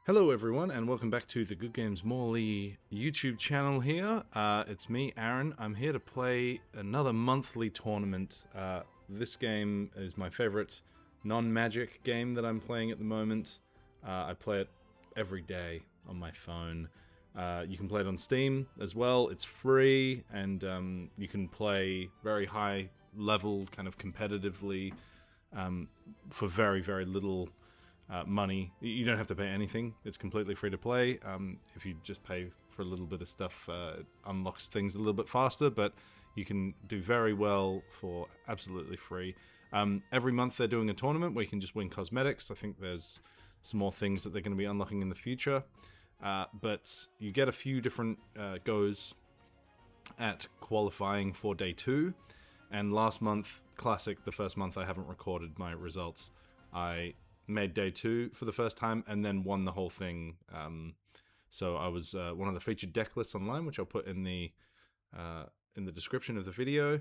Hello everyone and welcome back to the Good Games Morley YouTube channel here. It's me, Aaron. I'm here to play another monthly tournament. This game is my favorite non-magic game that I'm playing at the moment. I play it every day on my phone. You can play it on Steam as well. It's free and you can play very high level, kind of competitively for very, very little money. You don't have to pay anything. It's completely free to play. If you just pay for a little bit of stuff, it unlocks things a little bit faster, but you can do very well for absolutely free. Every month they're doing a tournament where you can just win cosmetics. I think there's some more things that they're going to be unlocking in the future. But you get a few different goes at qualifying for day 2. And last month, Classic, the first month I haven't recorded my results, I made day 2 for the first time and then won the whole thing. So I was one of the featured deck lists online, which I'll put in the description of the video.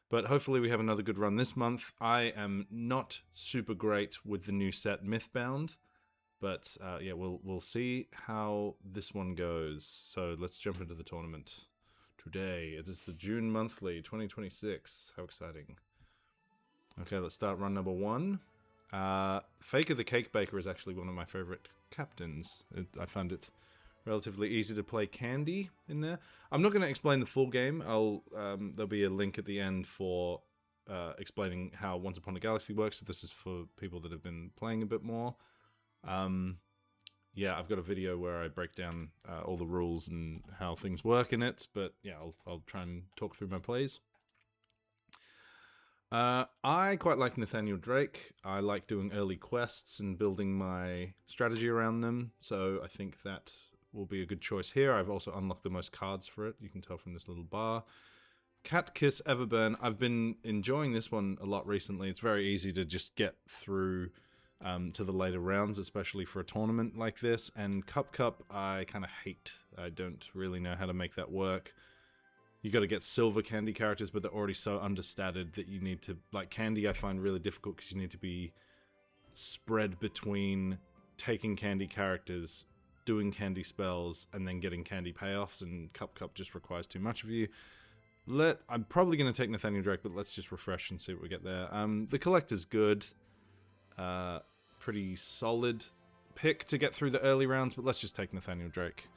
But hopefully we have another good run this month. I am not super great with the new set Mythbound, but yeah, we'll see how this one goes. So let's jump into the tournament today. It is the June monthly 2026. How exciting! Okay, let's start run number 1. Faker the Cake Baker is actually one of my favorite captains. I found it relatively easy to play Candy in there. I'm not going to explain the full game. There'll be a link at the end for explaining how Once Upon a Galaxy works. So this is for people that have been playing a bit more. Yeah, I've got a video where I break down all the rules and how things work in it. But yeah, I'll try and talk through my plays. I quite like Nathaniel Drake. I like doing early quests and building my strategy around them, so I think that will be a good choice here. I've also unlocked the most cards for it, you can tell from this little bar. Cat Kiss Everburn, I've been enjoying this one a lot recently. It's very easy to just get through to the later rounds, especially for a tournament like this, and Cup I kind of hate. I don't really know how to make that work. You got to get silver Candy characters, but they're already so understated that you need to... Like, Candy I find really difficult because you need to be spread between taking Candy characters, doing Candy spells, and then getting Candy payoffs, and Cup just requires too much of you. I'm probably going to take Nathaniel Drake, but let's just refresh and see what we get there. The Collector's good. Pretty solid pick to get through the early rounds, but let's just take Nathaniel Drake.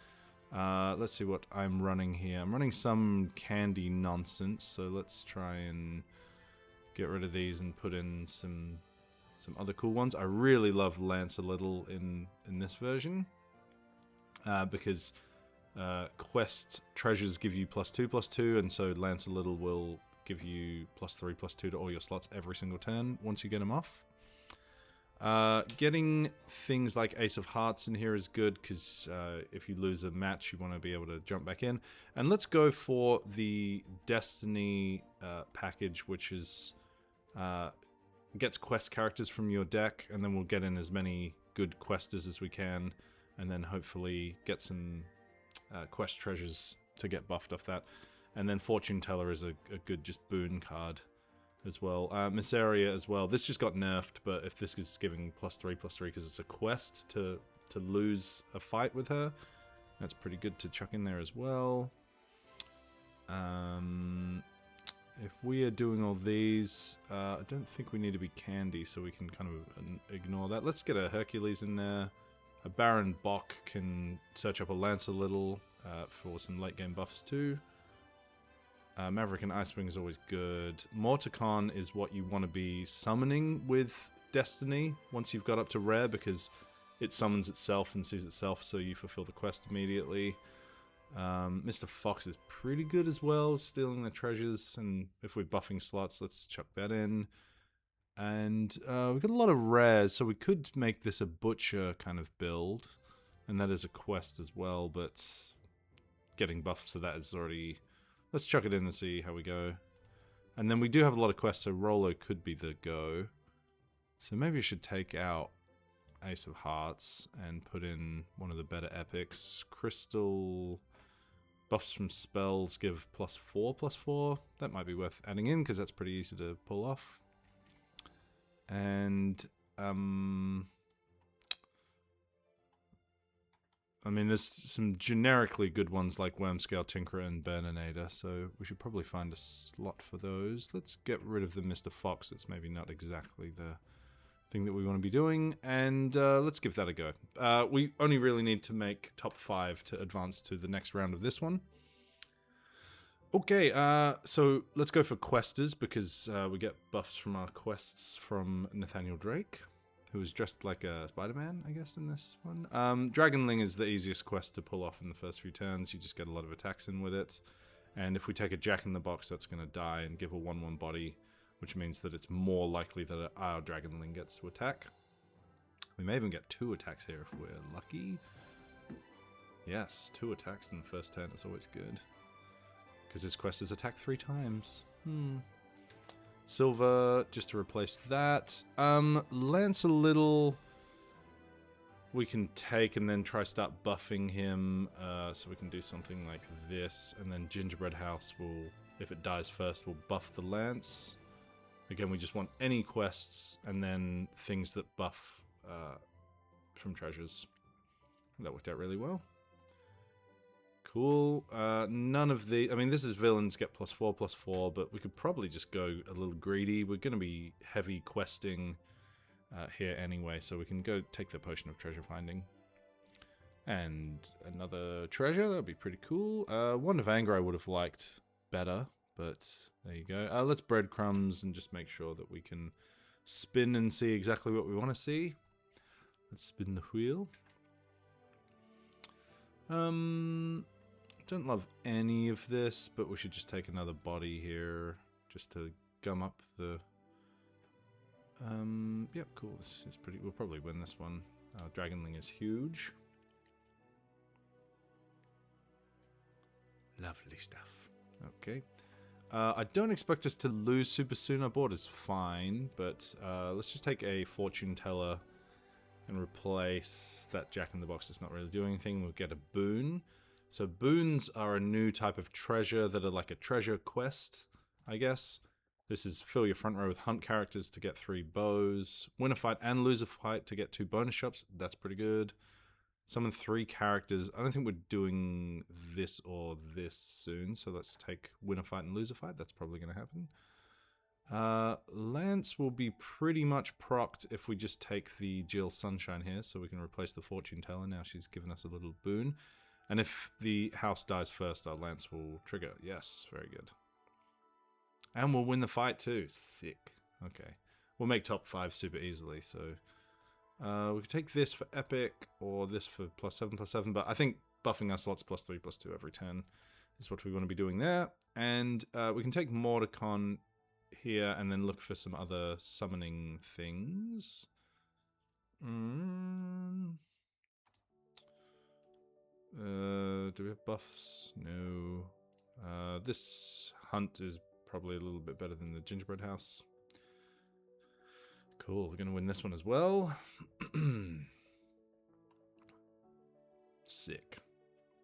Let's see what I'm running here. I'm running some Candy nonsense, so let's try and get rid of these and put in some other cool ones. I really love Lance a Little in this version, because quest treasures give you +2/+2, and so Lance a Little will give you +3/+2 to all your slots every single turn once you get them off. Getting things like Ace of Hearts in here is good, because if you lose a match, you want to be able to jump back in. And let's go for the Destiny package, which is gets quest characters from your deck, and then we'll get in as many good questers as we can, and then hopefully get some quest treasures to get buffed off that. And then Fortune Teller is a good just boon card as well. Missaria as well. This just got nerfed, but if this is giving +3/+3 because it's a quest to lose a fight with her, that's pretty good to chuck in there as well. If we are doing all these, I don't think we need to be Candy, so we can kind of ignore that. Let's get a Hercules in there. A Baron Bok can search up a Lance a Little for some late game buffs too. Maverick and Icewing is always good. Morticon is what you want to be summoning with Destiny once you've got up to rare, because it summons itself and sees itself, so you fulfill the quest immediately. Mr. Fox is pretty good as well, stealing the treasures, and if we're buffing slots, let's chuck that in. And we've got a lot of rares, so we could make this a Butcher kind of build, and that is a quest as well, but getting buffs to that is already... Let's chuck it in and see how we go. And then we do have a lot of quests, so Rolo could be the go. So maybe we should take out Ace of Hearts and put in one of the better epics. Crystal buffs from spells give +4/+4. That might be worth adding in, because that's pretty easy to pull off. And I mean, there's some generically good ones like Wormscale, Tinkerer, and Burninator, so we should probably find a slot for those. Let's get rid of the Mr. Fox. It's maybe not exactly the thing that we want to be doing, and let's give that a go. We only really need to make top 5 to advance to the next round of this one. Okay, so let's go for questers, because we get buffs from our quests from Nathaniel Drake, who is dressed like a Spider-Man, I guess, in this one. Dragonling is the easiest quest to pull off in the first few turns. You just get a lot of attacks in with it. And if we take a Jack-in-the-Box, that's going to die and give a 1/1 body, which means that it's more likely that our Dragonling gets to attack. We may even get 2 attacks here if we're lucky. Yes, 2 attacks in the first turn is always good. Because his quest is attack 3 times. Silver, just to replace that. Lance a little... we can take and then try start buffing him. So we can do something like this. And then Gingerbread House will, if it dies first, will buff the Lance. Again, we just want any quests and then things that buff from treasures. That worked out really well. Cool. None of the... I mean, this is villains get +4/+4, but we could probably just go a little greedy. We're going to be heavy questing here anyway, so we can go take the Potion of Treasure Finding. And another treasure, that would be pretty cool. Wand of Anger I would have liked better, but there you go. Let's breadcrumbs and just make sure that we can spin and see exactly what we want to see. Let's spin the wheel. Don't love any of this, but we should just take another body here just to gum up the... yep, cool. This is pretty... we'll probably win this one. Dragonling is huge. Lovely stuff. Okay. I don't expect us to lose super soon. Our board is fine, but let's just take a Fortune Teller and replace that Jack-in-the-Box that's not really doing anything. We'll get a boon. So boons are a new type of treasure that are like a treasure quest, I guess. This is fill your front row with hunt characters to get 3 bows. Win a fight and lose a fight to get 2 bonus shops. That's pretty good. Summon 3 characters. I don't think we're doing this or this soon, so let's take win a fight and lose a fight. That's probably going to happen. Lance will be pretty much procced if we just take the Jill Sunshine here, so we can replace the Fortune Teller. Now she's given us a little boon. And if the house dies first, our Lance will trigger. Yes, very good. And we'll win the fight too. Thick. Okay. We'll make top 5 super easily, so... we could take this for epic, or this for +7/+7, but I think buffing our slots +3/+2 every turn is what we want to be doing there. And we can take Mordecon here and then look for some other summoning things. Do we have buffs? No. This hunt is probably a little bit better than the Gingerbread House. Cool, we're going to win this one as well. Sick.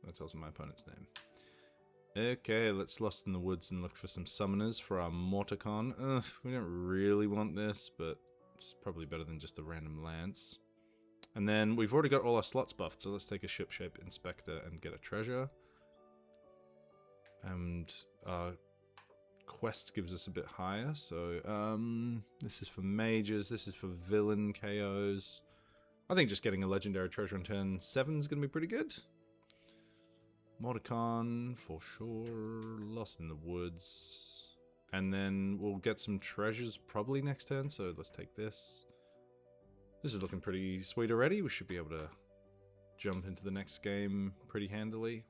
That tells me my opponent's name. Okay, let's Lost in the Woods and look for some summoners for our Morticon. We don't really want this, but it's probably better than just a random Lance. And then we've already got all our slots buffed, so let's take a Shipshape Inspector and get a treasure. And quest gives us a bit higher, so this is for mages, this is for villain KOs. I think just getting a legendary treasure on turn 7 is going to be pretty good. Mordecon, for sure. Lost in the Woods. And then we'll get some treasures probably next turn, so let's take this. This is looking pretty sweet already. We should be able to jump into the next game pretty handily.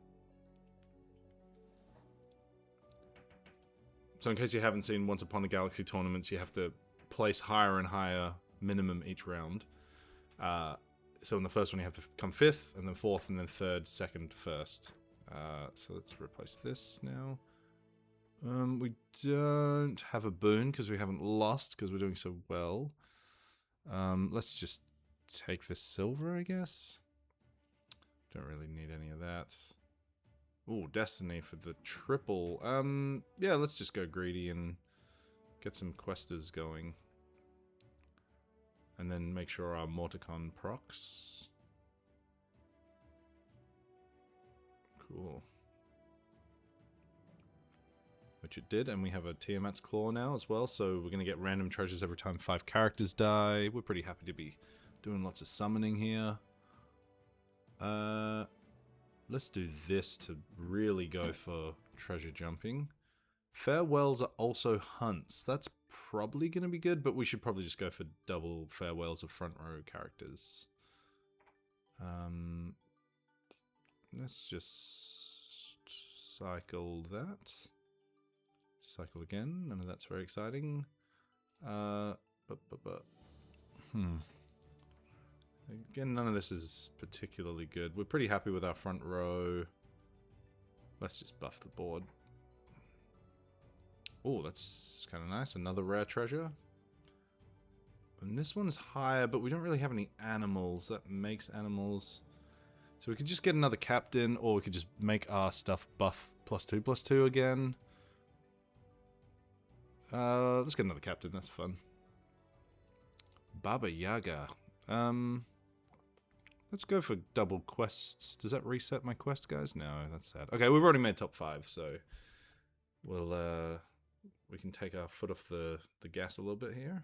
So in case you haven't seen Once Upon a Galaxy tournaments, you have to place higher and higher minimum each round. So in the first one you have to come 5th, and then 4th, and then 3rd, 2nd, 1st. So let's replace this now. We don't have a boon because we haven't lost because we're doing so well. Let's just take this silver, I guess. Don't really need any of that. Ooh, Destiny for the triple. Yeah, let's just go greedy and get some questers going. And then make sure our Morticon procs. Cool. Which it did, and we have a Tiamat's Claw now as well, so we're going to get random treasures every time 5 characters die. We're pretty happy to be doing lots of summoning here. Let's do this to really go for treasure jumping. Farewells are also hunts. That's probably going to be good, but we should probably just go for double farewells of front row characters. Let's just cycle that. Cycle again. None of that's very exciting. Again, none of this is particularly good. We're pretty happy with our front row. Let's just buff the board. Oh, that's kind of nice. Another rare treasure. And this one's higher, but we don't really have any animals. That makes animals. So we could just get another captain, or we could just make our stuff buff +2/+2 again. Let's get another captain. That's fun. Baba Yaga. Let's go for double quests. Does that reset my quest, guys? No, that's sad. Okay, we've already made top 5, so we'll we can take our foot off the gas a little bit here.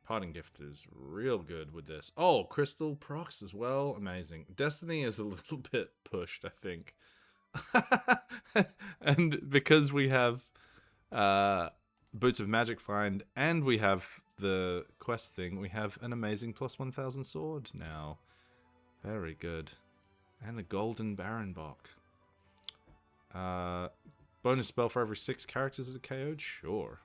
Parting Gift is real good with this. Oh, Crystal procs as well. Amazing. Destiny is a little bit pushed, I think. And because we have Boots of Magic Find and we have the quest thing, we have an amazing +1000 sword now. Very good. And the Golden Baron Bock. Bonus spell for every 6 characters that are KO'd? Sure.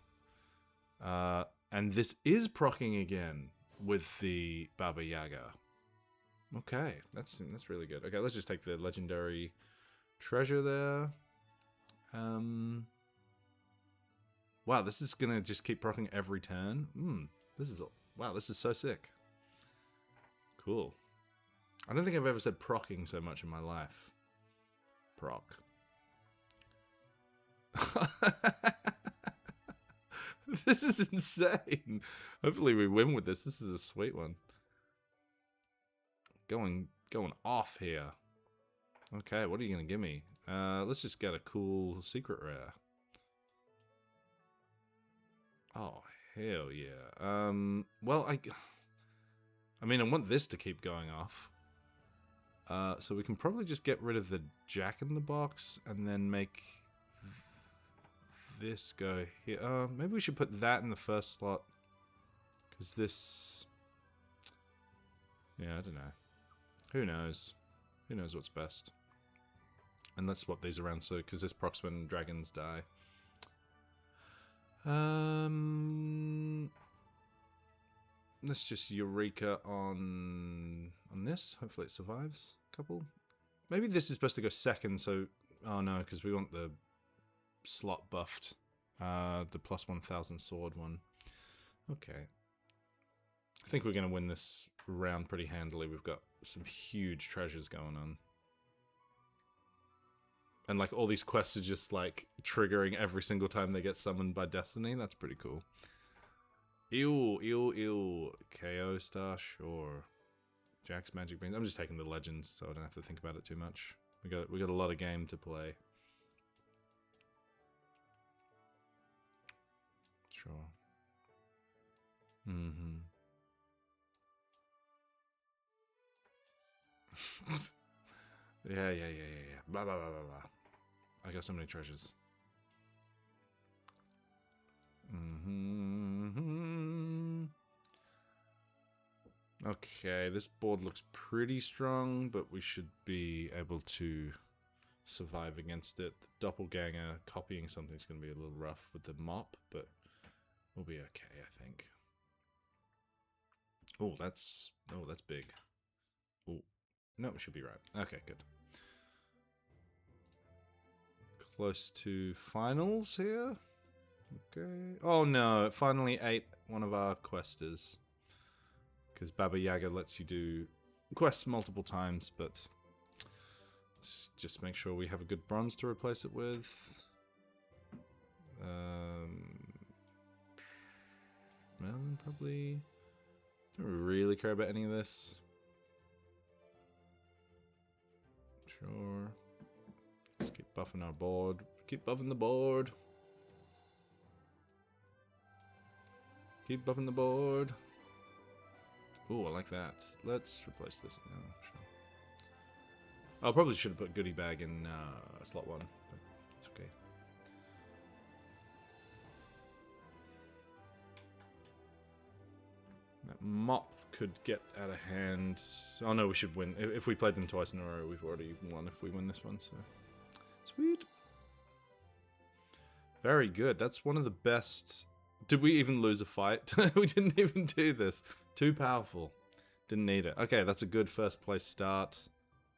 And this is proccing again with the Baba Yaga. Okay, that's really good. Okay, let's just take the legendary treasure there. Wow, this is gonna just keep proccing every turn. Wow, this is so sick. Cool. I don't think I've ever said proccing so much in my life. Proc. This is insane. Hopefully we win with this. This is a sweet one. Going off here. Okay, what are you gonna give me? Let's just get a cool secret rare. Oh, hell yeah. Well, I mean, I want this to keep going off. So we can probably just get rid of the Jack-in-the-Box and then make this go here. Maybe we should put that in the first slot. Because this... Yeah, I don't know. Who knows? Who knows what's best? And let's swap these around so because this procs when dragons die. Let's just Eureka on this. Hopefully it survives. Couple. Maybe this is supposed to go second. So, oh no, because we want the slot buffed. The +1000 sword one. Okay. I think we're going to win this round pretty handily. We've got some huge treasures going on. And like all these quests are just like triggering every single time they get summoned by Destiny. That's pretty cool. Ew. KO star, sure. Jack's Magic Beans. I'm just taking the legends, so I don't have to think about it too much. We got a lot of game to play. Sure. Yeah. Blah, blah, blah, blah, blah. I got so many treasures. Okay, this board looks pretty strong, but we should be able to survive against it. The doppelganger copying something is going to be a little rough with the mop, but we'll be okay, I think. Oh, that's big. Oh, no, we should be right. Okay, good. Close to finals here. Okay. Oh no, it finally ate one of our questers. Because Baba Yaga lets you do quests multiple times, but just make sure we have a good bronze to replace it with. Well, probably don't really care about any of this. Sure. Let's keep buffing our board. Keep buffing the board. Keep buffing the board. Ooh, I like that. Let's replace this now. Sure. I probably should have put goodie bag in slot 1, but it's okay. That mop could get out of hand. Oh no, we should win. If we played them twice in a row, we've already won if we win this one, so... Sweet. Very good. That's one of the best... Did we even lose a fight? We didn't even do this. Too powerful. Didn't need it. Okay, that's a good first place start.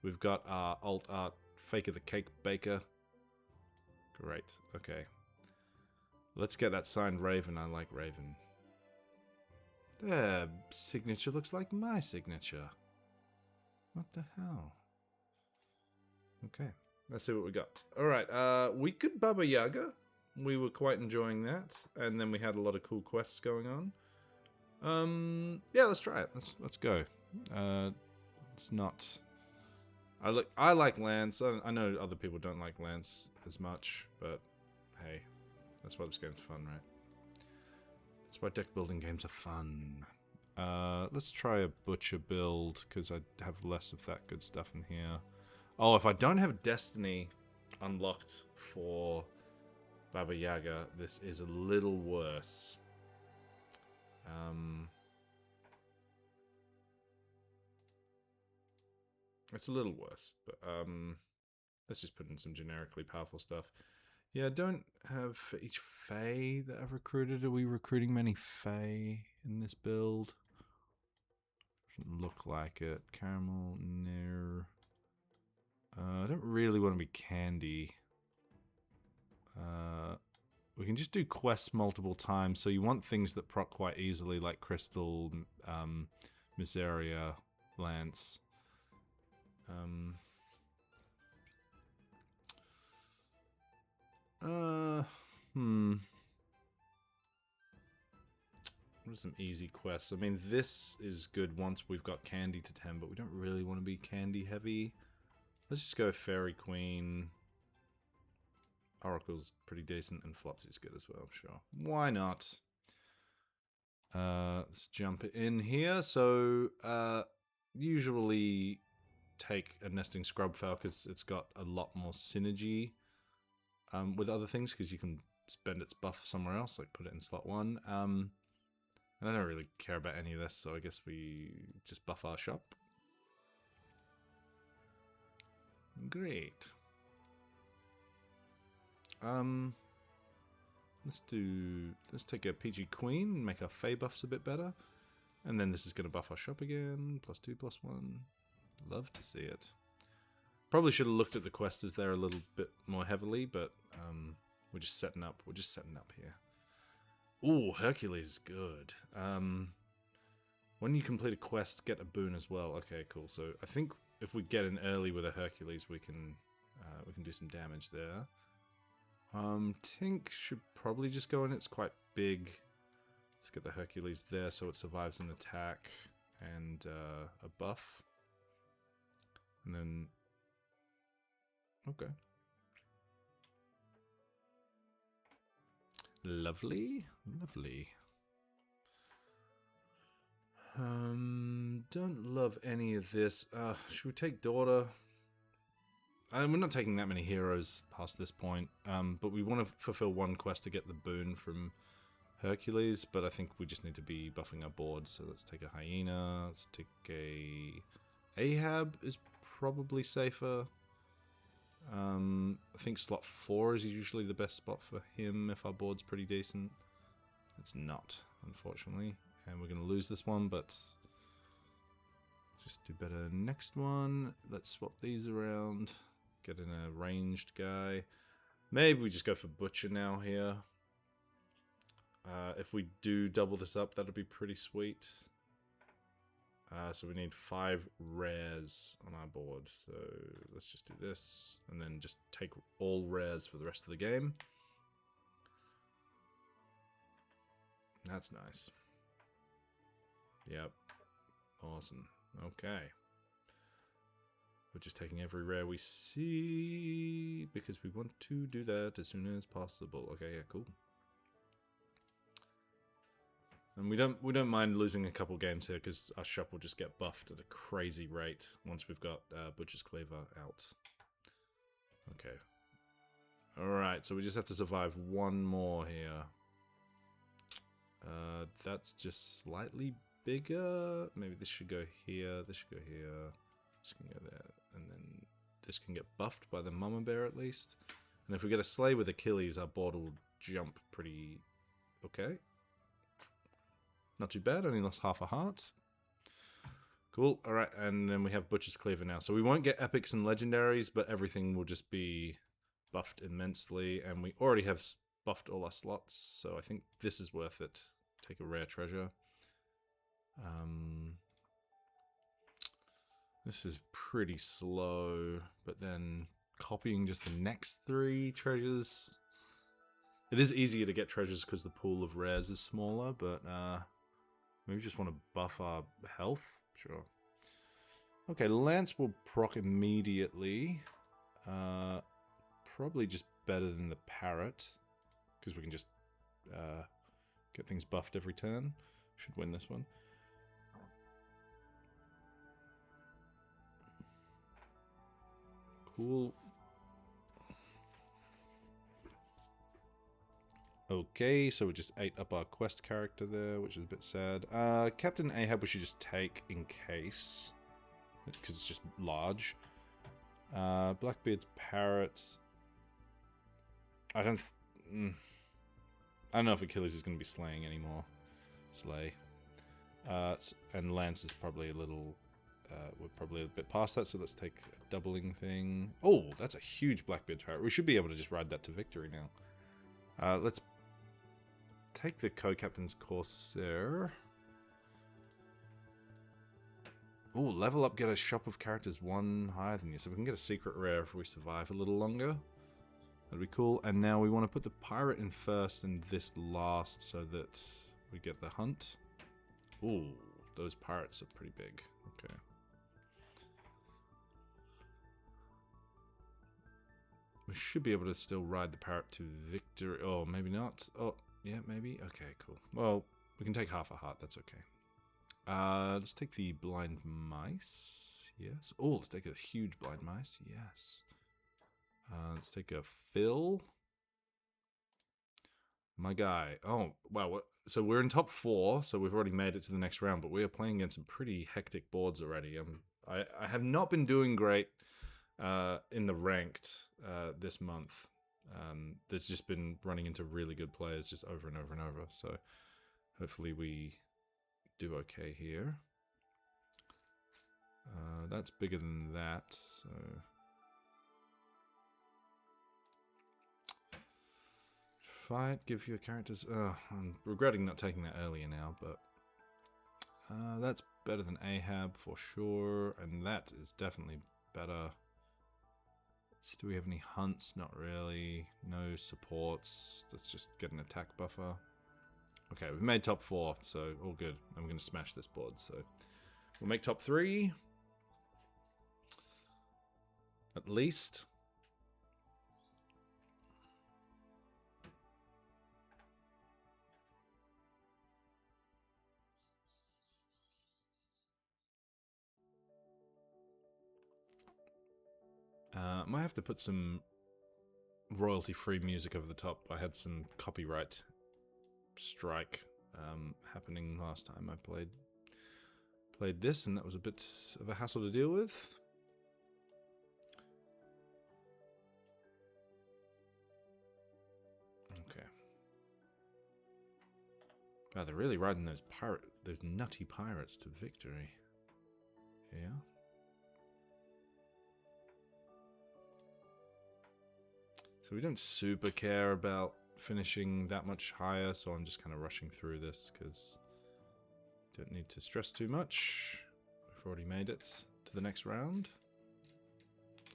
We've got our alt art Faker the Cake Baker. Great. Okay. Let's get that signed Raven. I like Raven. Their signature looks like my signature. What the hell? Okay. Let's see what we got. Alright, we could Baba Yaga. We were quite enjoying that. And then we had a lot of cool quests going on. Yeah, let's try it. Let's go. It's not... I like Lance. I know other people don't like Lance as much, but hey, that's why this game's fun, right? That's why deck building games are fun. Let's try a Butcher build, because I have less of that good stuff in here. Oh, if I don't have Destiny unlocked for Baba Yaga, this is a little worse. It's a little worse, but let's just put in some generically powerful stuff. Yeah, I don't have for each Fae that I've recruited. Are we recruiting many Fae in this build? Doesn't look like it. Caramel, no. I don't really want to be Candy. We can just do quests multiple times, so you want things that proc quite easily, like Crystal, Miseria, Lance. What are some easy quests? I mean, this is good once we've got Candy to 10, but we don't really want to be Candy heavy. Let's just go Fairy Queen. Oracle's pretty decent, and Flopsy's good as well, sure. Why not? Let's jump in here. So, usually take a Nesting Scrubfowl because it's got a lot more synergy with other things, because you can spend its buff somewhere else, like put it in slot 1. And I don't really care about any of this, so I guess we just buff our shop. Great. Let's take a PG Queen and make our Fae buffs a bit better. And then this is going to buff our shop again. +2/+1. Love to see it. Probably should have looked at the quests there a little bit more heavily, but we're just setting up. We're just setting up here. Ooh, Hercules is good. When you complete a quest, get a boon as well. Okay, cool. So I think if we get in early with a Hercules, we can do some damage there. Tink should probably just go in. It's quite big. Let's get the Hercules there so it survives an attack and a buff. And then... Okay. Lovely. Lovely. Don't love any of this. Should we take Daughter? We're not taking that many heroes past this point, but we want to fulfill one quest to get the boon from Hercules, but I think we just need to be buffing our board, so let's take a Hyena, let's take a... Ahab is probably safer. I think slot 4 is usually the best spot for him if our board's pretty decent. It's not, unfortunately, and we're going to lose this one, but... just do better next one. Let's swap these around. Get in a ranged guy. Maybe we just go for Butcher now here. If we do double this up, that'd be pretty sweet. So we need 5 rares on our board. So let's just do this. And then just take all rares for the rest of the game. That's nice. Yep. Awesome. Okay. We're just taking every rare we see because we want to do that as soon as possible. Okay, yeah, cool. And we don't mind losing a couple games here because our shop will just get buffed at a crazy rate once we've got Butcher's Cleaver out. Okay. Alright, so we just have to survive one more here. That's just slightly bigger. Maybe this should go here, this should go here, this can go there, and then this can get buffed by the Mama Bear at least. And if we get a Slay with Achilles, our board will jump pretty okay. Not too bad, only lost half a heart. Cool, alright, and then we have Butcher's Cleaver now. So we won't get epics and legendaries, but everything will just be buffed immensely, and we already have buffed all our slots, so I think this is worth it. Take a rare treasure. This is pretty slow, but then copying just the next 3 treasures. It is easier to get treasures because the pool of rares is smaller, but maybe we just want to buff our health? Sure. Okay, Lance will proc immediately. Probably just better than the Parrot, because we can just get things buffed every turn. Should win this one. Cool. Okay, so we just ate up our quest character there, which is a bit sad. Captain Ahab we should just take in case, because it's just large. Blackbeard's Parrots. I don't know if Achilles is going to be slaying anymore. Slay. And Lance is probably a little... we're probably a bit past that, so let's take a doubling thing. Oh, that's a huge Blackbeard Parrot. We should be able to just ride that to victory now. Let's take the co-captain's Corsair. Oh, level up, get a shop of characters 1 higher than you. So we can get a secret rare if we survive a little longer. That'd be cool. And now we want to put the pirate in first and this last so that we get the hunt. Ooh, those pirates are pretty big. Okay. We should be able to still ride the parrot to victory. Oh, maybe not. Oh, yeah, maybe. Okay, cool. Well, we can take half a heart. That's okay. Let's take the blind mice. Yes. Oh, let's take a huge blind mice. Yes. Let's take a Phil. My guy. Oh, wow. So we're in top 4, so we've already made it to the next round, but we are playing against some pretty hectic boards already. I have not been doing great in the ranked this month. There's just been running into really good players just over and over and over, so hopefully we do okay here. That's bigger than that, so... Fight, give your characters... I'm regretting not taking that earlier now, but... that's better than Ahab for sure, and that is definitely better. So do we have any hunts? Not really. No supports. Let's just get an attack buffer. Okay, we've made top 4, so all good. I'm going to smash this board, so... We'll make top 3. At least. Might have to put some royalty-free music over the top. I had some copyright strike happening last time I played this, and that was a bit of a hassle to deal with. Okay. Wow, they're really riding those nutty pirates to victory. Yeah. So we don't super care about finishing that much higher, so I'm just kind of rushing through this because don't need to stress too much. We've already made it to the next round.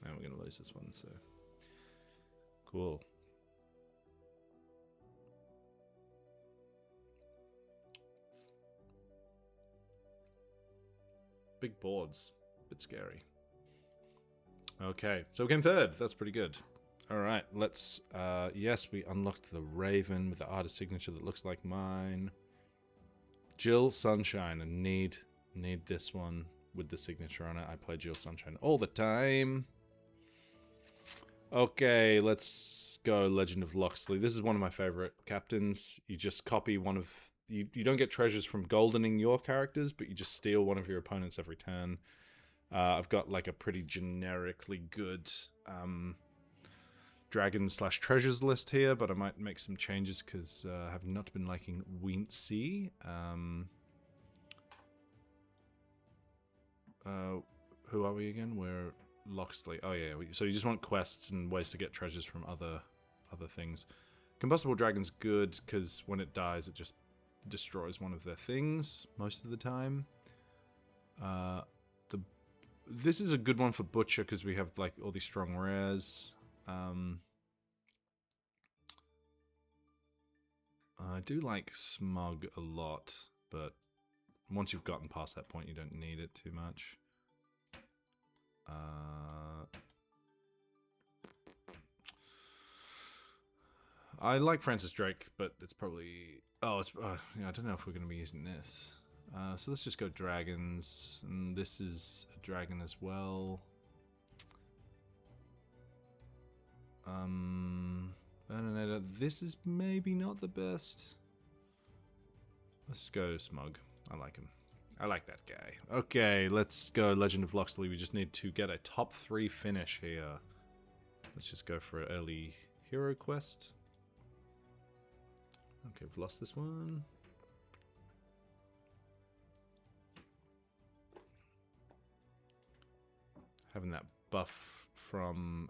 And we're going to lose this one, so... Cool. Big boards. Bit scary. Okay, so we came third. That's pretty good. All right, let's... yes, we unlocked the Raven with the artist signature that looks like mine. Jill Sunshine. I need this one with the signature on it. I play Jill Sunshine all the time. Okay, let's go Legend of Loxley. This is one of my favorite captains. You just copy one of... You don't get treasures from goldening your characters, but you just steal one of your opponents every turn. I've got like a pretty generically good dragon/treasures list here, but I might make some changes because I have not been liking Wincy. Who are we again? We're Loxley. Oh yeah, so you just want quests and ways to get treasures from other things. Combustible Dragon's good because when it dies, it just destroys one of their things most of the time. This is a good one for Butcher because we have like all these strong rares. I do like Smug a lot, but once you've gotten past that point, you don't need it too much. I like Francis Drake, but it's probably... Oh, it's... yeah, I don't know if we're going to be using this. So let's just go dragons, and this is a dragon as well. Bernadetta, this is maybe not the best. Let's go Smug. I like him. I like that guy. Okay, let's go Legend of Loxley. We just need to get a top 3 finish here. Let's just go for an early hero quest. Okay, we've lost this one. Having that buff from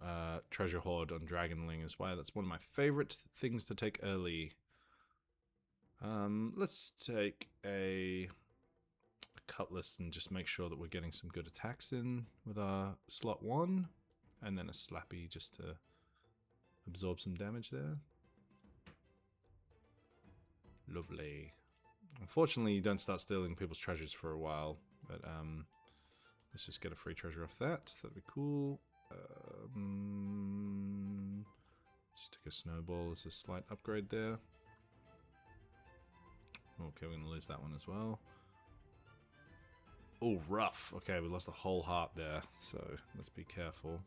Treasure Hoard on Dragonling is why that's one of my favorite things to take early. Let's take a Cutlass and just make sure that we're getting some good attacks in with our slot 1, and then a Slappy just to absorb some damage there. Lovely. Unfortunately, you don't start stealing people's treasures for a while, but let's just get a free treasure off that. That'd be cool. Just take a snowball as a slight upgrade there. Okay, we're gonna lose that one as well. Oh, rough. Okay, we lost a whole heart there, so let's be careful.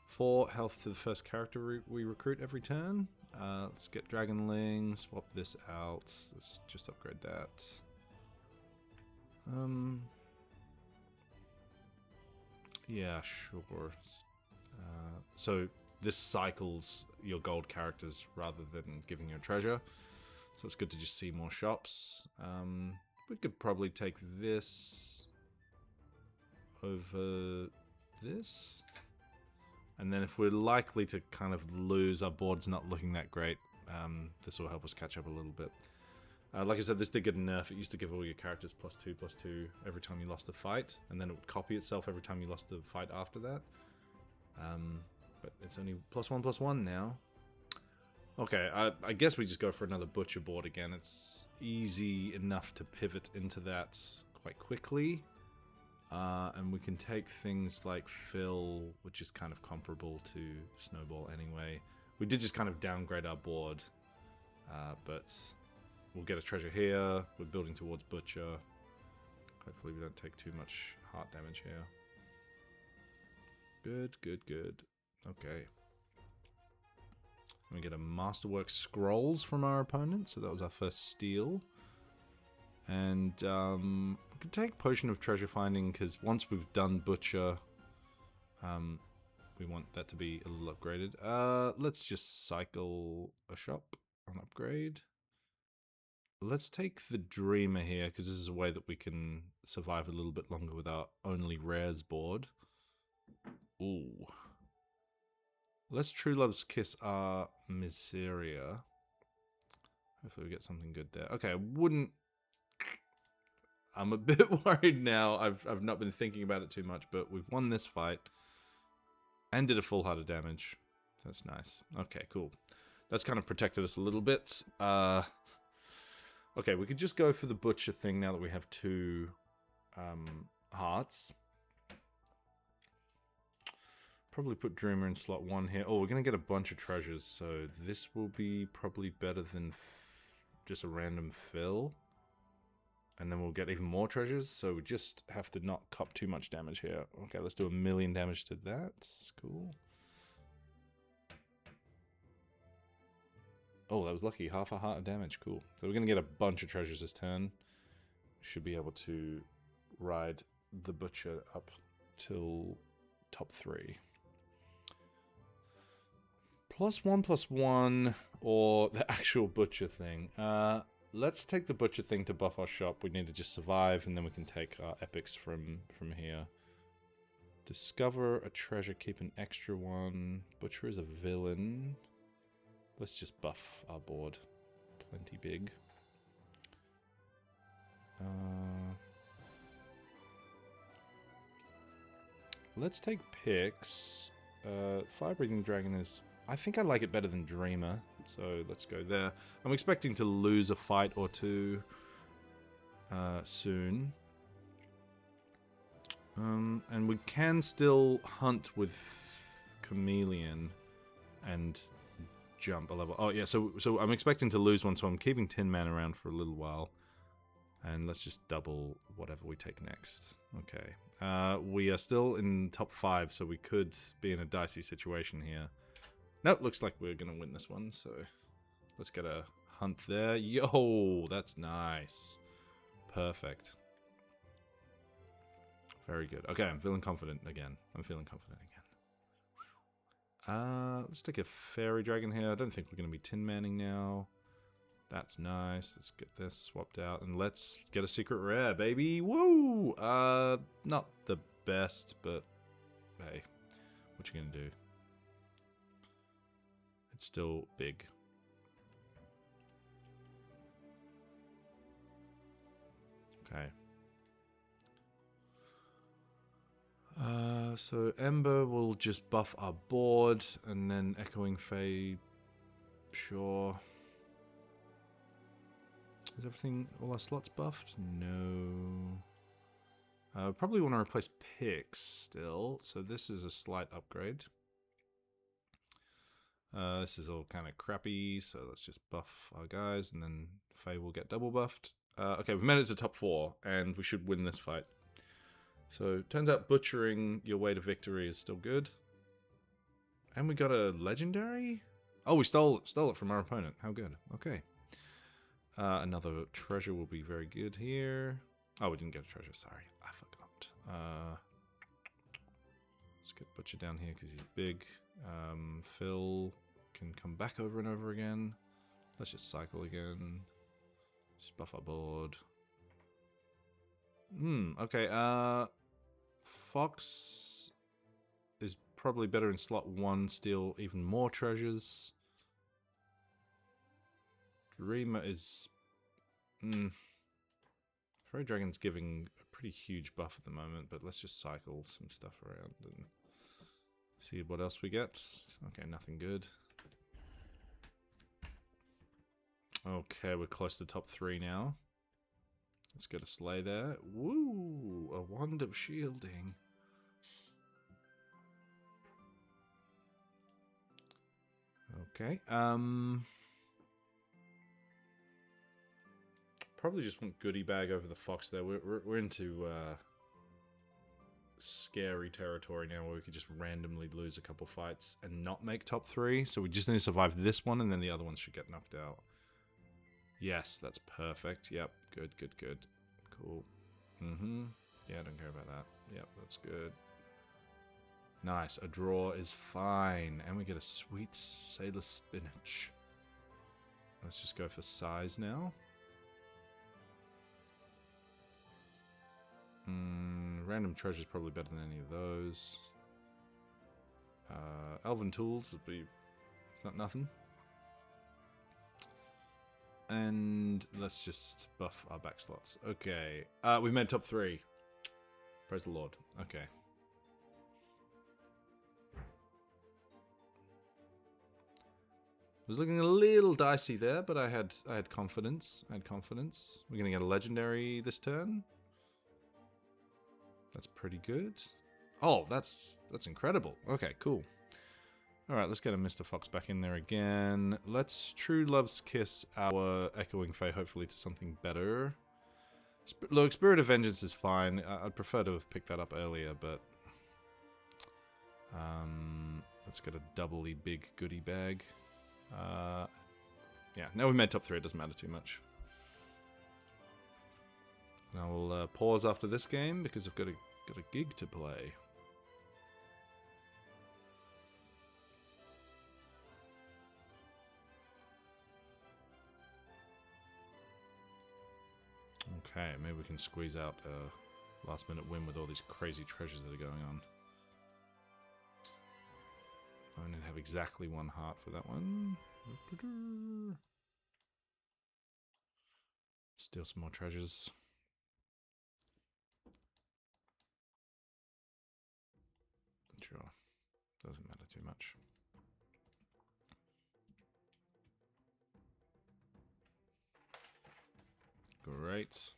4 health to the first character we recruit every turn. Let's get Dragonling, swap this out. Let's just upgrade that. Yeah, sure. So this cycles your gold characters rather than giving you a treasure. So it's good to just see more shops. We could probably take this over this. And then if we're likely to kind of lose, our board's not looking that great, this will help us catch up a little bit. Like I said, this did get a nerf. It used to give all your characters +2/+2 every time you lost a fight, and then it would copy itself every time you lost a fight after that. But it's only +1/+1 now. Okay, I guess we just go for another Butcher board again. It's easy enough to pivot into that quite quickly. And we can take things like Phil, which is kind of comparable to Snowball anyway. We did just kind of downgrade our board, but we'll get a treasure here. We're building towards Butcher. Hopefully we don't take too much heart damage here. Good, good, good. Okay. We get a Masterwork Scrolls from our opponent, so that was our first steal. And we could take Potion of Treasure Finding, because once we've done Butcher, we want that to be a little upgraded. Let's just cycle a shop on upgrade. Let's take the Dreamer here, because this is a way that we can survive a little bit longer with our only rares board. Ooh. Let's True Love's Kiss our Miseria. Hopefully we get something good there. Okay, I wouldn't... I'm a bit worried now. I've not been thinking about it too much, but we've won this fight. And did a full heart of damage. That's nice. Okay, cool. That's kind of protected us a little bit. Okay, we could just go for the Butcher thing now that we have 2 hearts. Probably put Dreamer in slot 1 here. Oh, we're going to get a bunch of treasures, so this will be probably better than just a random fill. And then we'll get even more treasures, so we just have to not cop too much damage here. Okay, let's do 1,000,000 damage to that. Cool. Oh, that was lucky. Half a heart of damage. Cool. So we're going to get a bunch of treasures this turn. Should be able to ride the Butcher up till top 3. +1/+1, or the actual Butcher thing. Let's take the Butcher thing to buff our shop. We need to just survive, and then we can take our epics from here. Discover a treasure, keep an extra one. Butcher is a villain. Let's just buff our board. Plenty big. Let's take picks. Fire-breathing dragon is... I think I like it better than Dreamer, so let's go there. I'm expecting to lose a fight or two soon. And we can still hunt with Chameleon and jump a level. Oh yeah, so I'm expecting to lose one, so I'm keeping Tin Man around for a little while. And let's just double whatever we take next. Okay. We are still in top 5, so we could be in a dicey situation here. Nope, looks like we're going to win this one, so let's get a hunt there. Yo, that's nice. Perfect. Very good. Okay, I'm feeling confident again. Let's take a fairy dragon here. I don't think we're going to be Tin Manning now. That's nice. Let's get this swapped out, and let's get a secret rare, baby. Woo! Not the best, but hey, what you gonna do? It's still big. Okay. So Ember will just buff our board, and then Echoing Fae, sure. Is everything, all our slots buffed? No. Probably want to replace picks still, so this is a slight upgrade. This is all kind of crappy, so let's just buff our guys, and then Fae will get double buffed. Okay, we've made it to top 4, and we should win this fight. So, turns out butchering your way to victory is still good. And we got a legendary? Oh, we stole it from our opponent. How good. Okay. Another treasure will be very good here. Oh, we didn't get a treasure, sorry. I forgot. Let's get Butcher down here because he's big. Phil can come back over and over again. Let's just cycle again. Just buff our board. Okay, Fox is probably better in slot 1, steal even more treasures. Dreamer is... Fairy Dragon's giving a pretty huge buff at the moment, but let's just cycle some stuff around and see what else we get. Okay, nothing good. Okay, we're close to top 3 now. Let's get a sleigh there. Woo! A wand of shielding. Okay, probably just want goodie bag over the Fox there. We're into scary territory now where we could just randomly lose a couple fights and not make top 3. So we just need to survive this one, and then the other ones should get knocked out. Yes, that's perfect. Yep, good, good, good. Cool. Yeah, I don't care about that. Yep, that's good. Nice. A draw is fine. And we get a sweet sailor spinach. Let's just go for size now. Random treasure is probably better than any of those. Elven tools would be... It's not nothing. And let's just buff our back slots. Okay. We've made top 3. Praise the Lord. Okay. It was looking a little dicey there, but I had confidence. We're gonna get a legendary this turn. That's pretty good. Oh, that's incredible. Okay, cool. Alright, let's get a Mr. Fox back in there again. Let's True Love's Kiss our Echoing Fae, hopefully, to something better. Look, Spirit of Vengeance is fine. I'd prefer to have picked that up earlier, but... let's get a doubly big goodie bag. Yeah, now we've made top 3, it doesn't matter too much. And I will pause after this game, because I've got a gig to play. Okay, maybe we can squeeze out a last-minute win with all these crazy treasures that are going on. I only have exactly 1 heart for that one. Steal some more treasures. Sure. Doesn't matter too much. Great.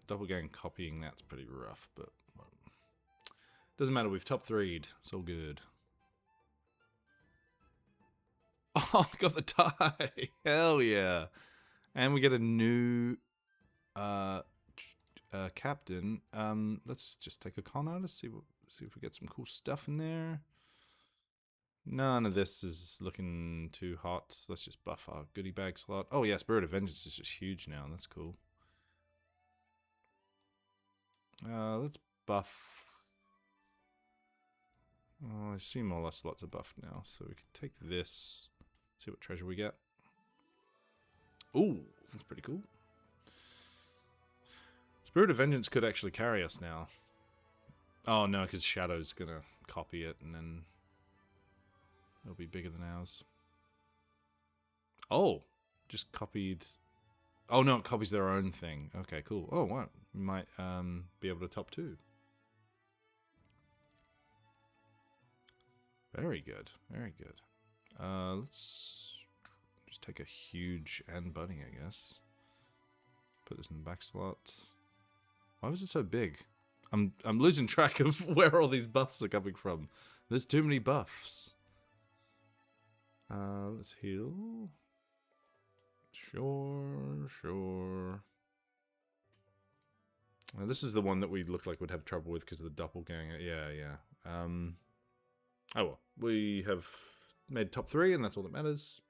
Doppelgang copying that's pretty rough, but well, doesn't matter. We've top 3'd. It's all good. Oh, I got the tie. Hell yeah. And we get a new captain. Let's just take a con artist, see if we get some cool stuff in there. None of this is looking too hot. Let's just buff our goodie bag slot. Oh yeah, Spirit of Vengeance is just huge now. That's cool. Let's buff. Oh, I see more or less slots are buffed now, so we can take this. See what treasure we get. Ooh, that's pretty cool. Spirit of Vengeance could actually carry us now. Oh no, because Shadow's gonna copy it and then it'll be bigger than ours. Oh, just copied. Oh no, it copies their own thing. Okay, cool. Oh wow, we might be able to top 2. Very good, very good. Let's just take a huge and bunny, I guess. Put this in the back slot. Why was it so big? I'm losing track of where all these buffs are coming from. There's too many buffs. Let's heal. Sure. Now, this is the one that we looked like we'd have trouble with because of the doppelganger. Yeah. Oh well. We have made top 3 and that's all that matters.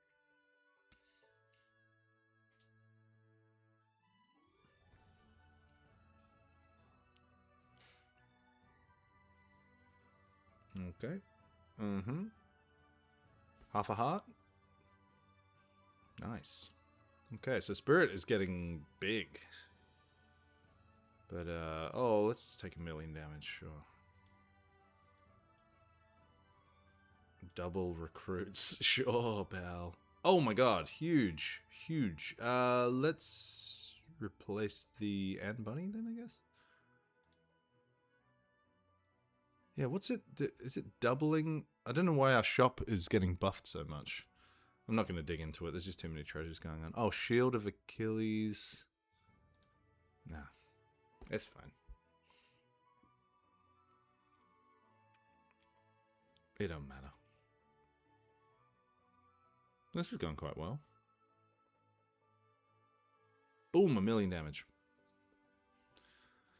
Okay. Half a heart. Nice. Okay, so Spirit is getting big. But, oh, let's take 1,000,000 damage, sure. Double recruits, sure, pal. Oh my god, huge. Let's replace the Ant Bunny then, I guess? Yeah, what's it? Is it doubling? I don't know why our shop is getting buffed so much. I'm not going to dig into it. There's just too many treasures going on. Oh, Shield of Achilles. Nah, it's fine. It don't matter. This is going quite well. Boom, 1,000,000 damage.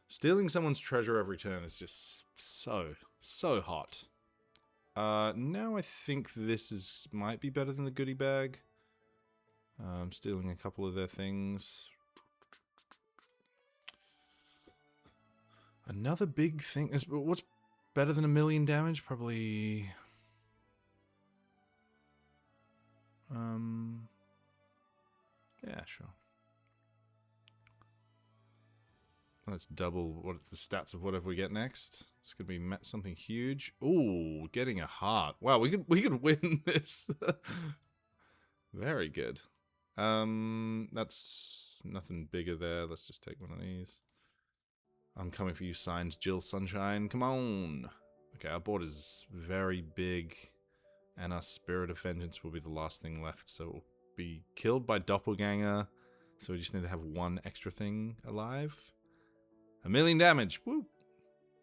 Stealing someone's treasure every turn is just so hot. Now I think this might be better than the goodie bag. Stealing a couple of their things. Another big thing is what's better than 1,000,000 damage? Probably. Yeah, sure. Let's double what the stats of whatever we get next. It's gonna be something huge. Ooh, getting a heart. Wow, we could win this. Very good. That's nothing bigger there. Let's just take one of these. I'm coming for you, signed Jill Sunshine. Come on. Okay, our board is very big, and our Spirit of Vengeance will be the last thing left. So we'll be killed by Doppelganger. So we just need to have one extra thing alive. 1,000,000 damage. Woo!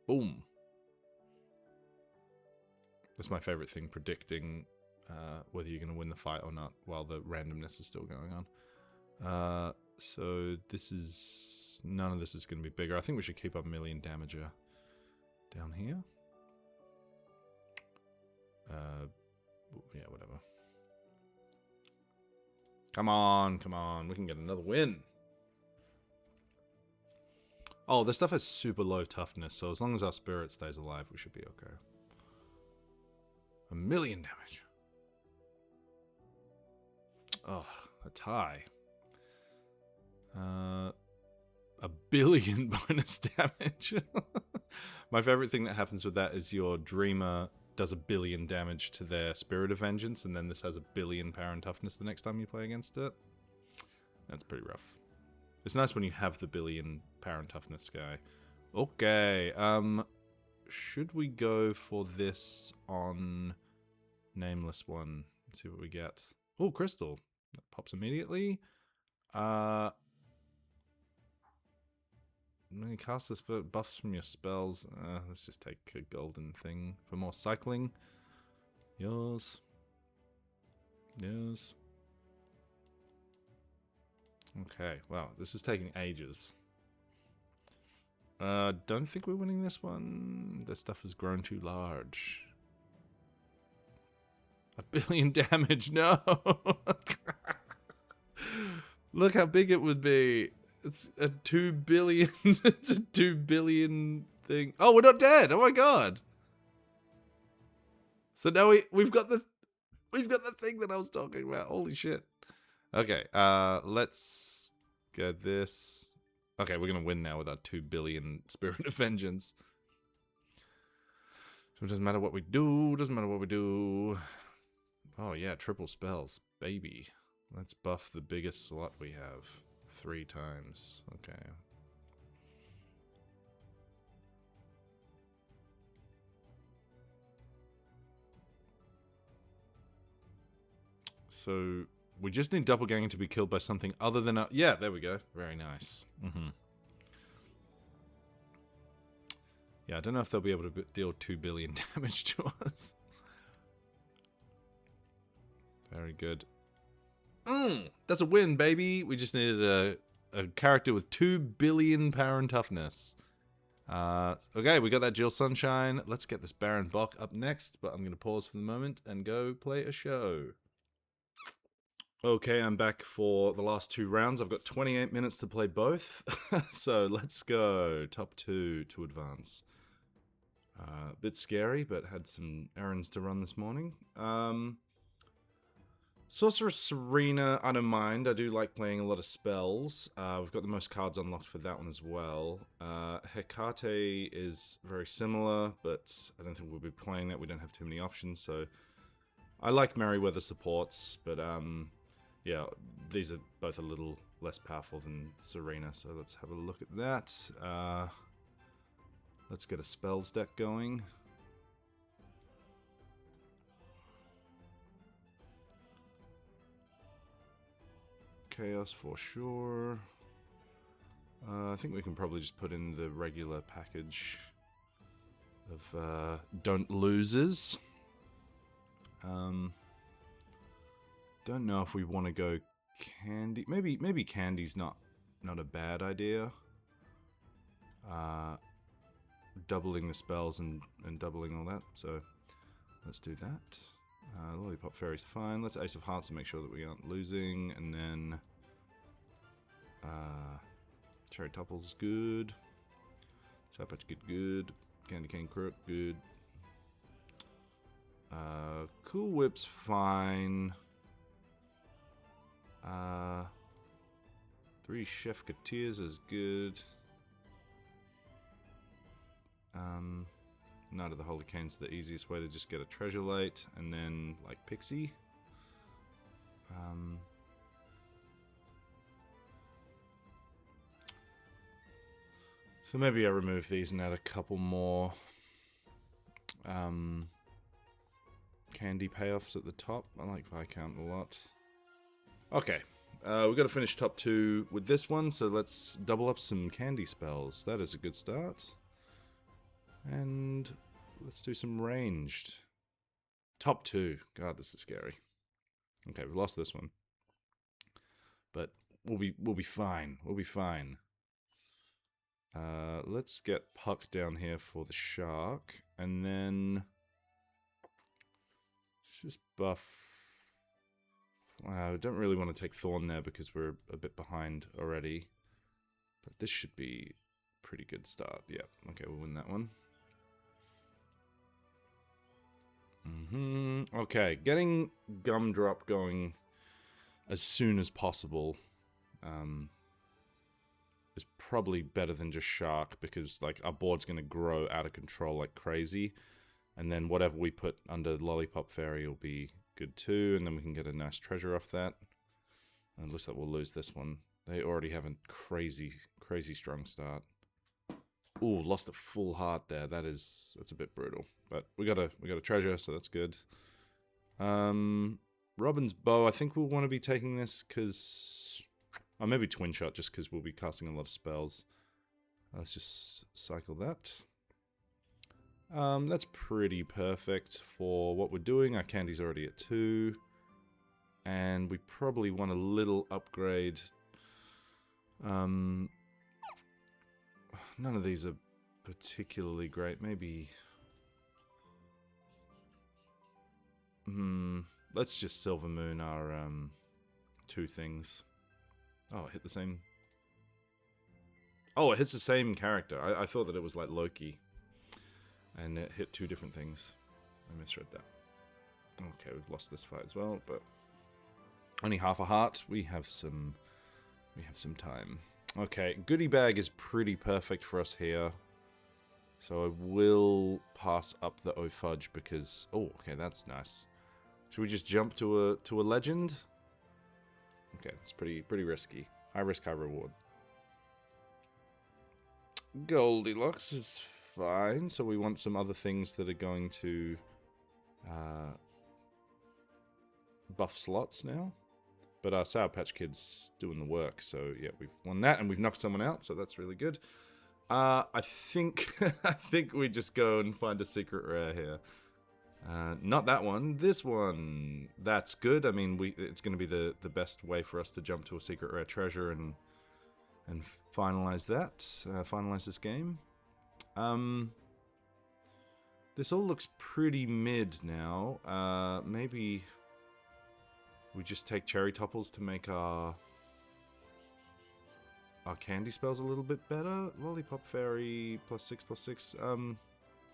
Boom. That's my favorite thing, predicting whether you're going to win the fight or not while the randomness is still going on. So this is... None of this is going to be bigger. I think we should keep our 1,000,000 damager down here. Yeah, whatever. Come on, come on. We can get another win. Oh, this stuff has super low toughness, so as long as our spirit stays alive, we should be okay. 1,000,000 damage. Oh, a tie. 1,000,000,000 bonus damage. My favorite thing that happens with that is your Dreamer does 1,000,000,000 damage to their Spirit of Vengeance, and then this has 1,000,000,000 power and toughness the next time you play against it. That's pretty rough. It's nice when you have the 1,000,000,000 power and toughness guy. Okay, should we go for this on Nameless one? Let's see what we get. Oh, Crystal. That pops immediately. When you cast this buffs from your spells, let's just take a golden thing for more cycling. Yours. Yours. Okay, wow, this is taking ages. Don't think we're winning this one. This stuff has grown too large. 1,000,000,000 damage, no! Look how big it would be. It's a 2 billion. It's a 2 billion thing. Oh, we're not dead. Oh my god. So now we've got the thing that I was talking about. Holy shit. Okay, let's get this. Okay, we're gonna win now with our 2 billion Spirit of Vengeance. So it doesn't matter what we do. Doesn't matter what we do. Oh yeah, triple spells, baby. Let's buff the biggest slot we have 3 times. Okay. So we just need Doppelganger to be killed by something other than a... Yeah, there we go. Very nice. Yeah, I don't know if they'll be able to deal 2 billion damage to us. Very good. That's a win, baby. We just needed a character with 2 billion power and toughness. Okay, we got that Jill Sunshine. Let's get this Baron Bok up next, but I'm going to pause for the moment and go play a show. Okay, I'm back for the last 2 rounds. I've got 28 minutes to play both. So let's go. Top 2 to advance. A bit scary, but had some errands to run this morning. Sorceress Serena, I don't mind. I do like playing a lot of spells. We've got the most cards unlocked for that one as well. Hecate is very similar, but I don't think we'll be playing that. We don't have too many options, so... I like Merryweather supports, but yeah, these are both a little less powerful than Serena, so let's have a look at that. Let's get a spells deck going. Chaos for sure. I think we can probably just put in the regular package of Don't Losers. Don't know if we want to go Candy. Maybe Candy's not a bad idea. Doubling the spells and doubling all that. So let's do that. Lollipop Fairy's fine. Let's Ace of Hearts to make sure that we aren't losing, and then Cherry Topple's good. Sapatch good. Candy Cane Crook good. Cool Whip's fine. 3 Chef Kateers is good. Knight of the Holy Cane's the easiest way to just get a treasure light, and then like Pixie. So maybe I remove these and add a couple more candy payoffs at the top. I like Viscount a lot. Okay, We've got to finish top 2 with this one, so let's double up some candy spells. That is a good start. And let's do some ranged. Top 2. God, this is scary. Okay, we lost this one. But we'll be fine. We'll be fine. Let's get Puck down here for the shark, and then let's just buff. I don't really want to take Thorn there because we're a bit behind already, but this should be a pretty good start. Yeah, okay, we'll win that one. Okay, getting Gumdrop going as soon as possible is probably better than just Shark, because like our board's going to grow out of control like crazy, and then whatever we put under Lollipop Fairy will be good too, and then we can get a nice treasure off that. And it looks like we'll lose this one. They already have a crazy strong start. Ooh, lost a full heart there. That's a bit brutal. But we got a treasure, so that's good. Robin's bow, I think we'll want to be taking this because, or maybe Twin Shot, just because we'll be casting a lot of spells. Let's just cycle that. That's pretty perfect for what we're doing. Our candy's already at 2. And we probably want a little upgrade. None of these are particularly great. Maybe... let's just Silver Moon our 2 things. Oh, it hit the same... Oh, it hits the same character. I thought that it was like Loki. And it hit 2 different things. I misread that. Okay, we've lost this fight as well, but... Only half a heart. We have some time. Okay, Goodie Bag is pretty perfect for us here. So I will pass up the O-Fudge because... Oh, okay, that's nice. Should we just jump to a legend? Okay, it's pretty risky. High risk, high reward. Goldilocks is fine, so we want some other things that are going to buff slots now. But our Sour Patch Kid's doing the work, so yeah, we've won that, and we've knocked someone out, so that's really good. I think I think we just go and find a secret rare here. Not that one, this one. That's good. I mean, it's going to be the best way for us to jump to a secret rare treasure and finalize that, finalize this game. This all looks pretty mid now. Maybe we just take Cherry Topples to make our candy spells a little bit better. Lollipop Fairy +6/+6.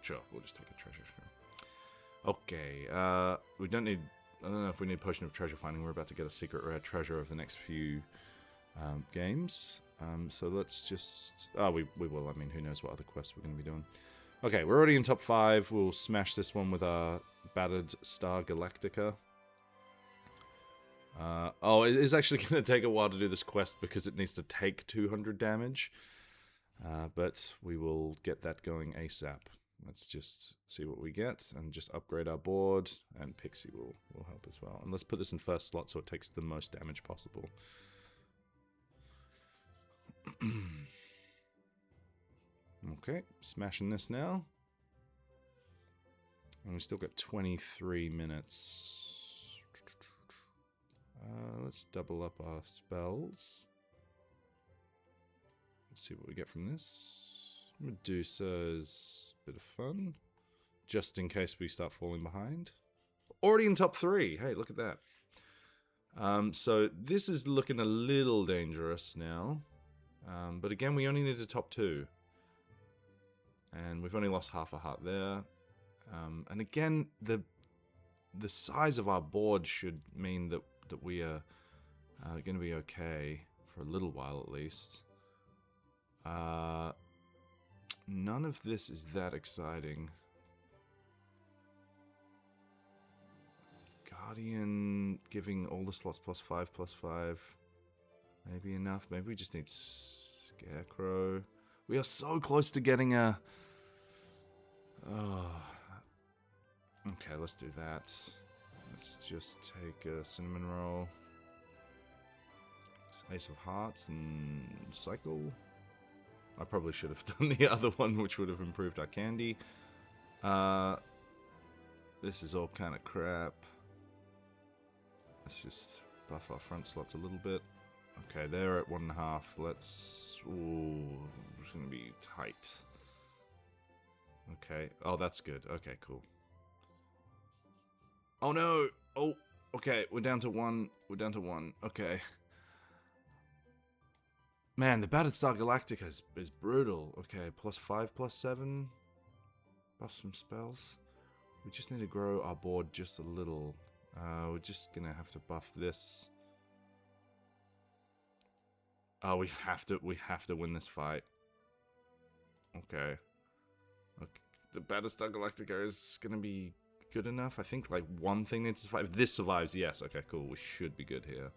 Sure, we'll just take a treasure. Sure. Okay, we don't need... I don't know if we need Potion of Treasure Finding. We're about to get a secret rare treasure over the next few games. So let's just... Oh, we will. I mean, who knows what other quests we're going to be doing. Okay, we're already in top 5. We'll smash this one with our Battered Star Galactica. Oh, it is actually going to take a while to do this quest because it needs to take 200 damage. But we will get that going ASAP. Let's just see what we get and just upgrade our board. And Pixie will help as well. And let's put this in first slot so it takes the most damage possible. Okay, smashing this now. And we still got 23 minutes. Let's double up our spells. Let's see what we get from this. Medusa is a bit of fun. Just in case we start falling behind. Already in top 3. Hey, look at that. So this is looking a little dangerous now. But again, we only need a top 2. And we've only lost half a heart there. And again, the size of our board should mean that we are going to be okay for a little while at least. None of this is that exciting. Guardian giving all the slots +5/+5. Maybe enough. Maybe we just need Scarecrow. We are so close to getting a... Oh. Okay, let's do that. Let's just take a Cinnamon Roll. Ace of Hearts and cycle. I probably should have done the other one, which would have improved our candy. This is all kind of crap. Let's just buff our front slots a little bit. Okay, they're at 1.5. Let's... Ooh, it's going to be tight. Okay. Oh, that's good. Okay, cool. Oh, no! Oh, okay. We're down to 1. We're down to 1. Okay. Man, the Battlestar Galactica is brutal. Okay, +5, +7. Buff some spells. We just need to grow our board just a little. We're just gonna have to buff this. Oh, we have to win this fight. Okay. The Battlestar Galactica is gonna be good enough. I think like one thing needs to survive. If this survives, yes. Okay, cool. We should be good here.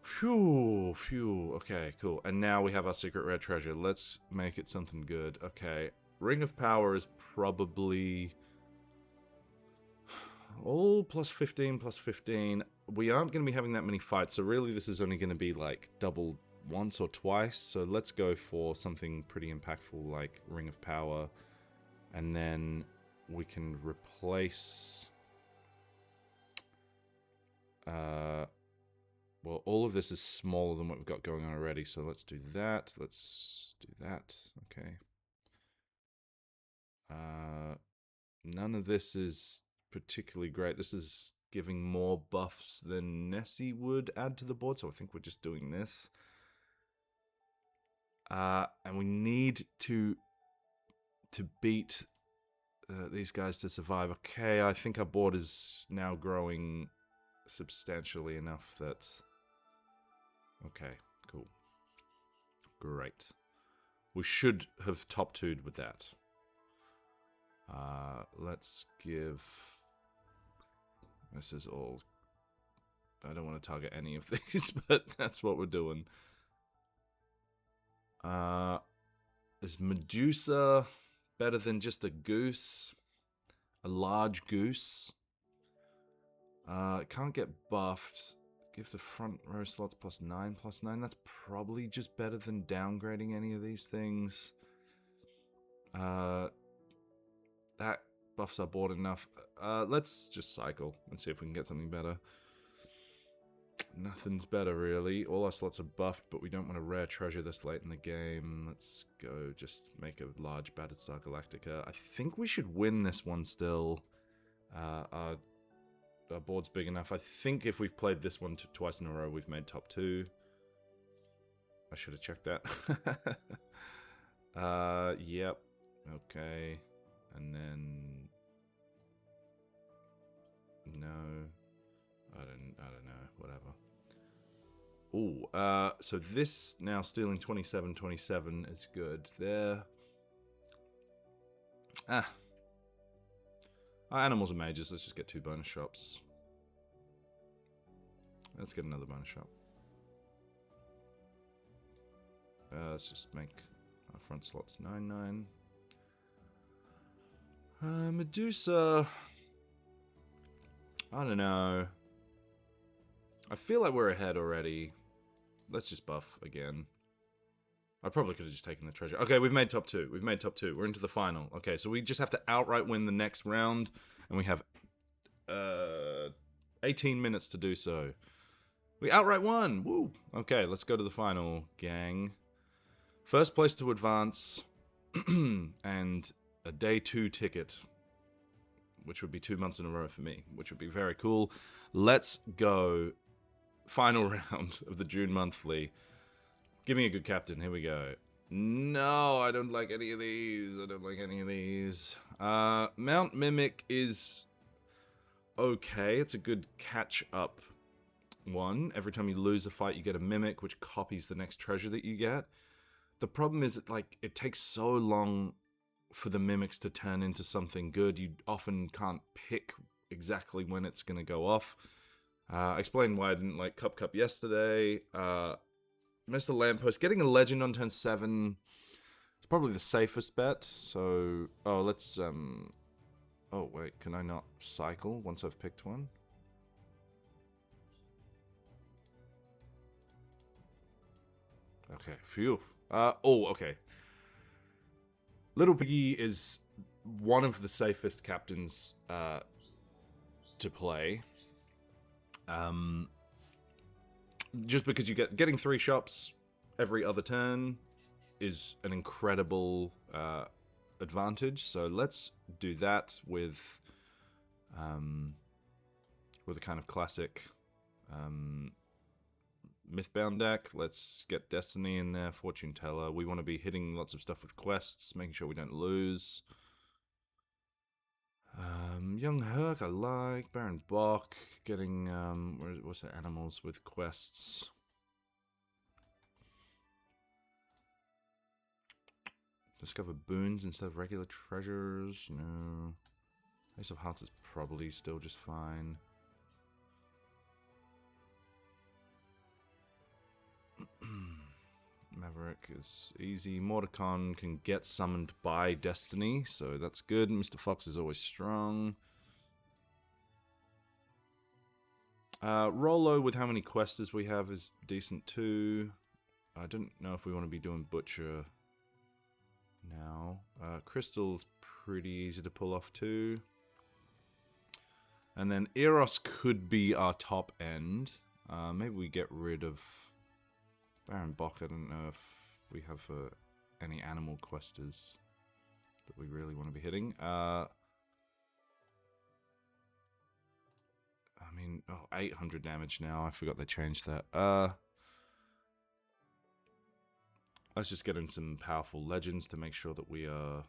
Phew, phew. Okay, cool. And now we have our secret rare treasure. Let's make it something good. Okay. Ring of Power is probably... all +15, +15. We aren't going to be having that many fights, so really this is only going to be like double once or twice. So let's go for something pretty impactful like Ring of Power. And then we can replace... well, all of this is smaller than what we've got going on already, so let's do that. Let's do that. Okay. None of this is particularly great. This is giving more buffs than Nessie would add to the board, so I think we're just doing this. And we need to beat these guys to survive. Okay, I think our board is now growing substantially enough that... Okay, cool. Great. We should have top 2'd with that. Let's give... This is all... I don't want to target any of these, but that's what we're doing. Is Medusa better than just a goose? A large goose? It can't get buffed. Give the front row slots +9/+9. That's probably just better than downgrading any of these things. That buffs our board enough. Let's just cycle and see if we can get something better. Nothing's better, really. All our slots are buffed, but we don't want to rare treasure this late in the game. Let's go just make a large Battlestar Galactica. I think we should win this one still. Our board's big enough. I think if we've played this one twice in a row, we've made top 2. I should have checked that. Yep. Okay. And then... No. I don't know. Whatever. Ooh, so this now stealing 27/27 is good. There. Animals and mages. Let's just get 2 bonus shops. Let's get another bonus shop. Let's just make our front slots 9/9. Medusa. I don't know. I feel like we're ahead already. Let's just buff again. I probably could have just taken the treasure. Okay, we've made top 2. We've made top 2. We're into the final. Okay, so we just have to outright win the next round. And we have 18 minutes to do so. We outright won! Woo! Okay, let's go to the final, gang. First place to advance. And a day 2 ticket. Which would be 2 months in a row for me. Which would be very cool. Let's go. Final round of the June Monthly. Give me a good captain. Here we go. No, I don't like any of these. I don't like any of these. Mount Mimic is okay. It's a good catch-up one. Every time you lose a fight, you get a Mimic, which copies the next treasure that you get. The problem is that, like, it takes so long for the Mimics to turn into something good. You often can't pick exactly when it's going to go off. I explained why I didn't like Cup yesterday. Mr. Lamppost, getting a legend on turn 7 is probably the safest bet. So, oh, let's, oh, wait, can I not cycle once I've picked one? Okay, phew. Okay. Little Piggy is one of the safest captains to play. Just because you getting 3 shops every other turn is an incredible advantage. So let's do that with a kind of classic Mythbound deck. Let's get Destiny in there, Fortune Teller. We want to be hitting lots of stuff with quests, making sure we don't lose. Young Herc, I like. Baron Bok, getting, what's the animals with quests? Discover boons instead of regular treasures, no. Ace of Hearts is probably still just fine. Maverick is easy. Mordecon can get summoned by Destiny, so that's good. Mr. Fox is always strong. Rolo, with how many questers we have, is decent too. I don't know if we want to be doing Butcher now. Crystal's pretty easy to pull off too. And then Eros could be our top end. Maybe we get rid of Baron Bok. I don't know if we have any animal questers that we really want to be hitting. I mean, 800 damage now. I forgot they changed that. Let's just get in some powerful legends to make sure that we are...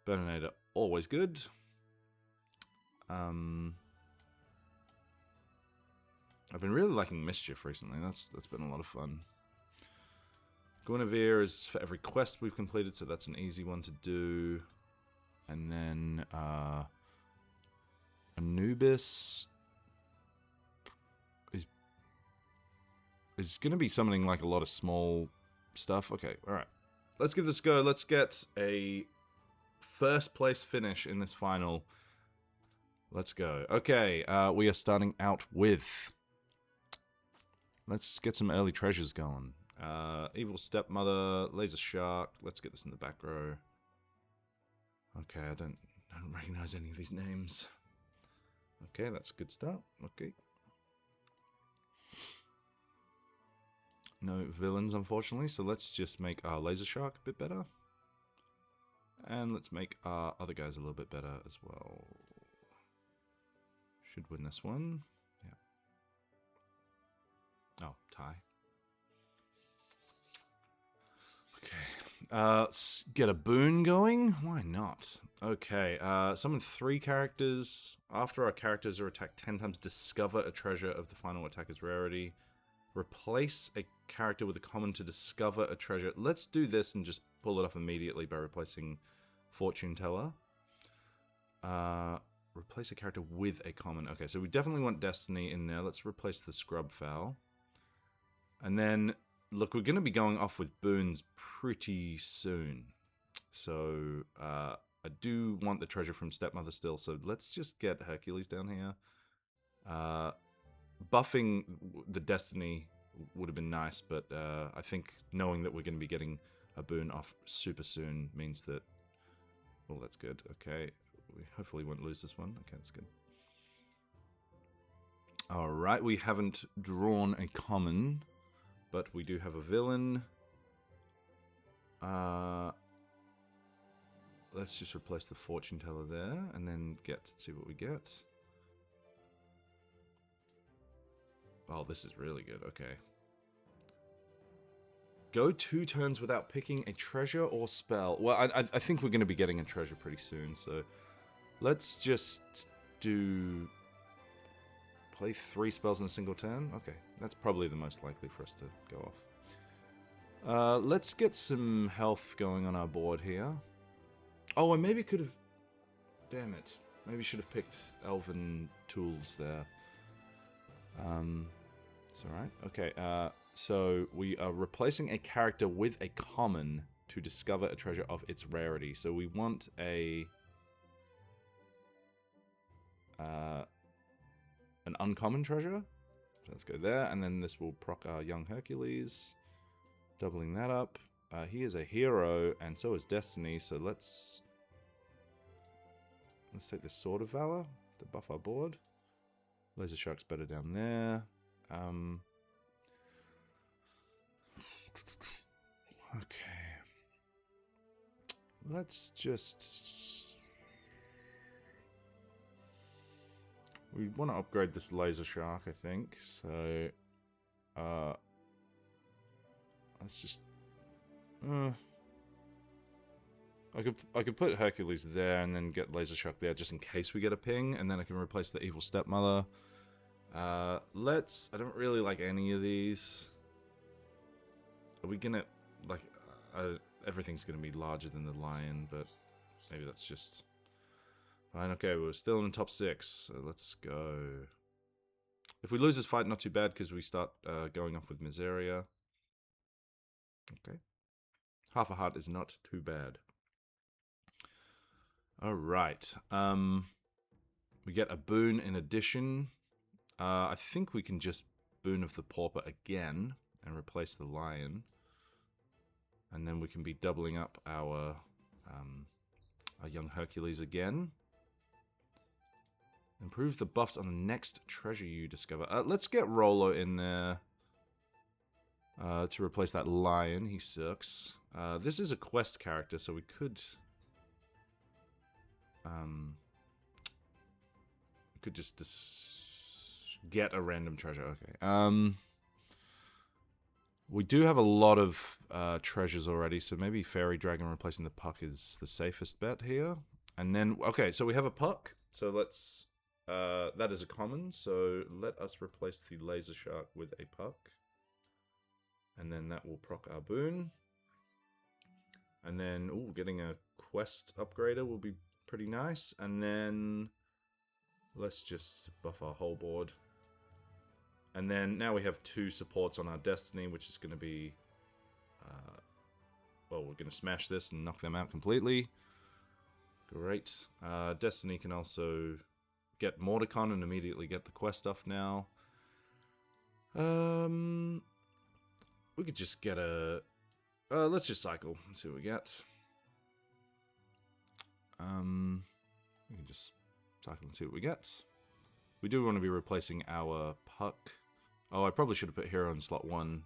Burninator, always good. I've been really liking Mischief recently. That's been a lot of fun. Guinevere is for every quest we've completed, so that's an easy one to do. And then Anubis is going to be something like a lot of small stuff. Okay, all right. Let's give this a go. Let's get a first place finish in this final. Let's go. Okay, we are starting out with... Let's get some early treasures going. Evil Stepmother, Laser Shark. Let's get this in the back row. Okay, I don't recognize any of these names. Okay, that's a good start. Okay. No villains, unfortunately, so let's just make our Laser Shark a bit better. And let's make our other guys a little bit better as well. Should win this one. Yeah. Oh, tie. Okay. Let's get a boon going. Why not? Okay. Summon 3 characters. After our characters are attacked 10 times, discover a treasure of the final attacker's rarity. Replace a character with a common to discover a treasure. Let's do this and just pull it off immediately by replacing Fortune Teller. Replace a character with a common. Okay, so we definitely want Destiny in there. Let's replace the Scrub Fowl. And then, look, we're going to be going off with boons pretty soon. So, I do want the treasure from Stepmother still, so let's just get Hercules down here. Buffing the Destiny would have been nice, but I think knowing that we're going to be getting a boon off super soon means that... Oh, that's good. Okay, we hopefully won't lose this one. Okay, that's good. Alright, we haven't drawn a common, but we do have a villain. Let's just replace the Fortune Teller there, and then see what we get. Oh, this is really good. Okay. Go 2 turns without picking a treasure or spell. Well, I think we're going to be getting a treasure pretty soon, so let's just play 3 spells in a single turn. Okay, that's probably the most likely for us to go off. Let's get some health going on our board here. Oh, I maybe could have... Damn it. Maybe should have picked Elven Tools there. It's alright. Okay, so we are replacing a character with a common to discover a treasure of its rarity. So we want an uncommon treasure. So let's go there, and then this will proc our young Hercules. Doubling that up. He is a hero, and so is Destiny, so let's take the Sword of Valor to buff our board. Laser Shark's better down there. Okay. Let's just... We want to upgrade this Laser Shark, I think, so... let's just... I could put Hercules there and then get Laser Shark there just in case we get a ping, and then I can replace the Evil Stepmother. I don't really like any of these. Are we gonna, like, everything's gonna be larger than the lion, but maybe that's just... Fine, okay, we're still in the top 6, so let's go. If we lose this fight, not too bad, because we start going up with Miseria. Okay. Half a heart is not too bad. Alright. We get a boon in addition. I think we can just Boon of the Pauper again and replace the lion. And then we can be doubling up our young Hercules again. Improve the buffs on the next treasure you discover. Let's get Rollo in there. To replace that lion. He sucks. This is a quest character, so we could... just get a random treasure. Okay. We do have a lot of treasures already, so maybe Fairy Dragon replacing the puck is the safest bet here. And then, okay, so we have a puck. So let's... that is a common, so let us replace the Laser Shark with a puck. And then that will proc our boon. And then, ooh, getting a quest upgrader will be pretty nice. And then let's just buff our whole board. And then now we have 2 supports on our Destiny, which is going to be... well, we're going to smash this and knock them out completely. Great. Destiny can also get Mordicon and immediately get the quest stuff now. We could just get a... let's just cycle and see what we get. We can just cycle and see what we get. We do want to be replacing our puck. Oh, I probably should have put Hero in slot 1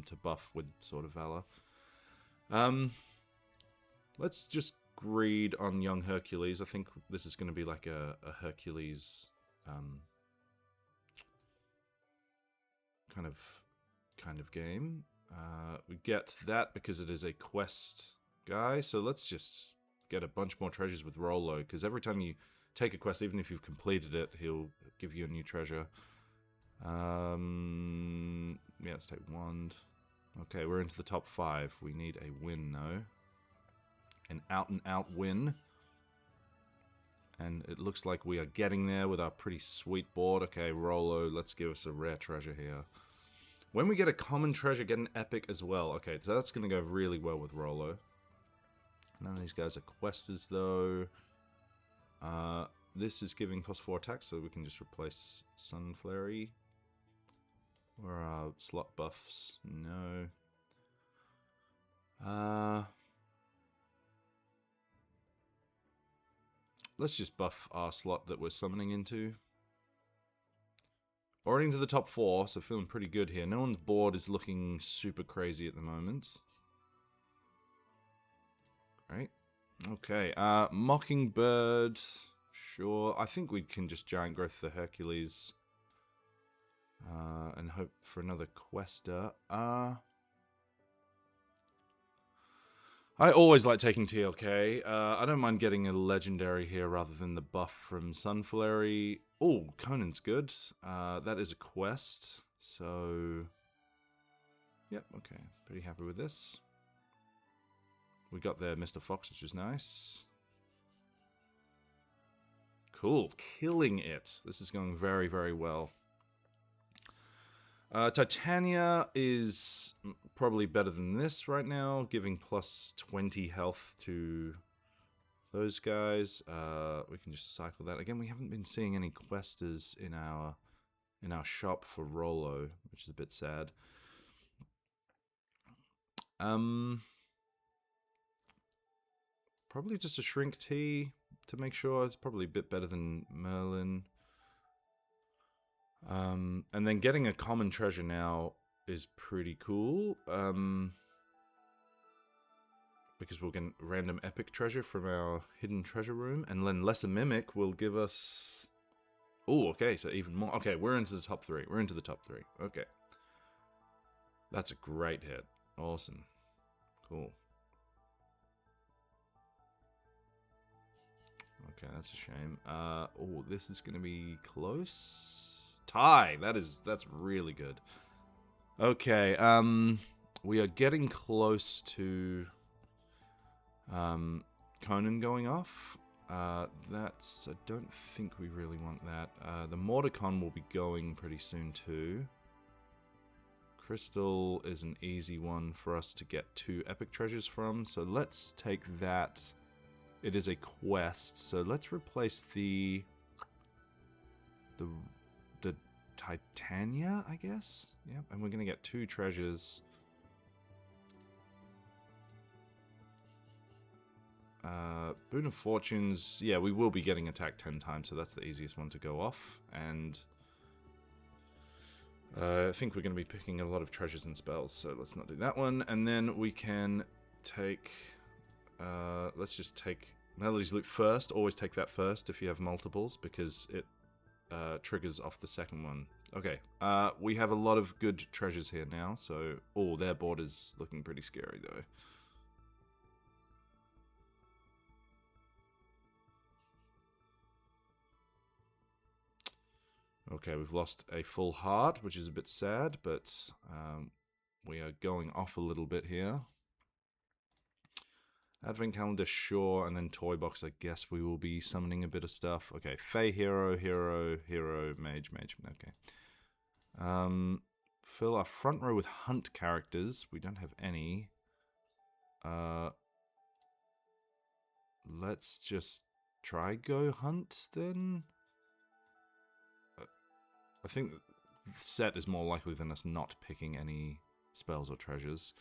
to buff with Sword of Valor. Let's just greed on young Hercules. I think this is going to be like a Hercules kind of game. We get that because it is a quest guy, so let's just get a bunch more treasures with Rollo, because every time you take a quest, even if you've completed it, he'll give you a new treasure. Yeah, let's take Wand. Okay, we're into the top 5. We need a win, though. An out-and-out win. And it looks like we are getting there with our pretty sweet board. Okay, Rollo, let's give us a rare treasure here. When we get a common treasure, get an epic as well. Okay, so that's going to go really well with Rollo. None of these guys are questers, though. This is giving +4 attack, so we can just replace Sunflare. Where are our slot buffs? No. Let's just buff our slot that we're summoning into. Already into the top 4, so feeling pretty good here. No one's board is looking super crazy at the moment. Great. Okay, Mockingbird. Sure. I think we can just Giant Growth the Hercules. And hope for another quester. I always like taking TLK. I don't mind getting a legendary here rather than the buff from Sunflare. Oh, Conan's good. That is a quest. So, yep, okay. Pretty happy with this. We got there Mr. Fox, which is nice. Cool. Killing it. This is going very, very well. Titania is probably better than this right now, giving +20 health to those guys. We can just cycle that. Again, we haven't been seeing any questers in our in our shop for Rolo, which is a bit sad. Probably just a shrink tea to make sure. It's probably a bit better than Merlin. And then getting a common treasure now is pretty cool. Because we'll get random epic treasure from our hidden treasure room. And then Lesser Mimic will give us... Oh, okay, so even more. Okay, we're into the top 3. We're into the top 3. Okay. That's a great hit. Awesome. Cool. Okay, that's a shame. Oh, this is going to be close. Tie. That's really good. Okay, we are getting close to Conan going off. I don't think we really want that. The Mordicon will be going pretty soon too. Crystal is an easy one for us to get 2 epic treasures from, so let's take that. It is a quest, so let's replace the Titania, I guess? Yep, and we're gonna get 2 treasures. Boon of Fortunes, yeah, we will be getting attacked 10 times, so that's the easiest one to go off. And I think we're going to be picking a lot of treasures and spells, so let's not do that one. And then we can take... let's just take Melody's Loot first. Always take that first if you have multiples, because it triggers off the second one. Okay, we have a lot of good treasures here now, so... Oh, their board is looking pretty scary, though. Okay, we've lost a full heart, which is a bit sad, but we are going off a little bit here. Advent Calendar, sure, and then Toy Box, I guess we will be summoning a bit of stuff. Okay, Fey Hero, Mage, okay. Fill our front row with Hunt characters. We don't have any. Let's just try go Hunt, then? I think the set is more likely than us not picking any spells or treasures.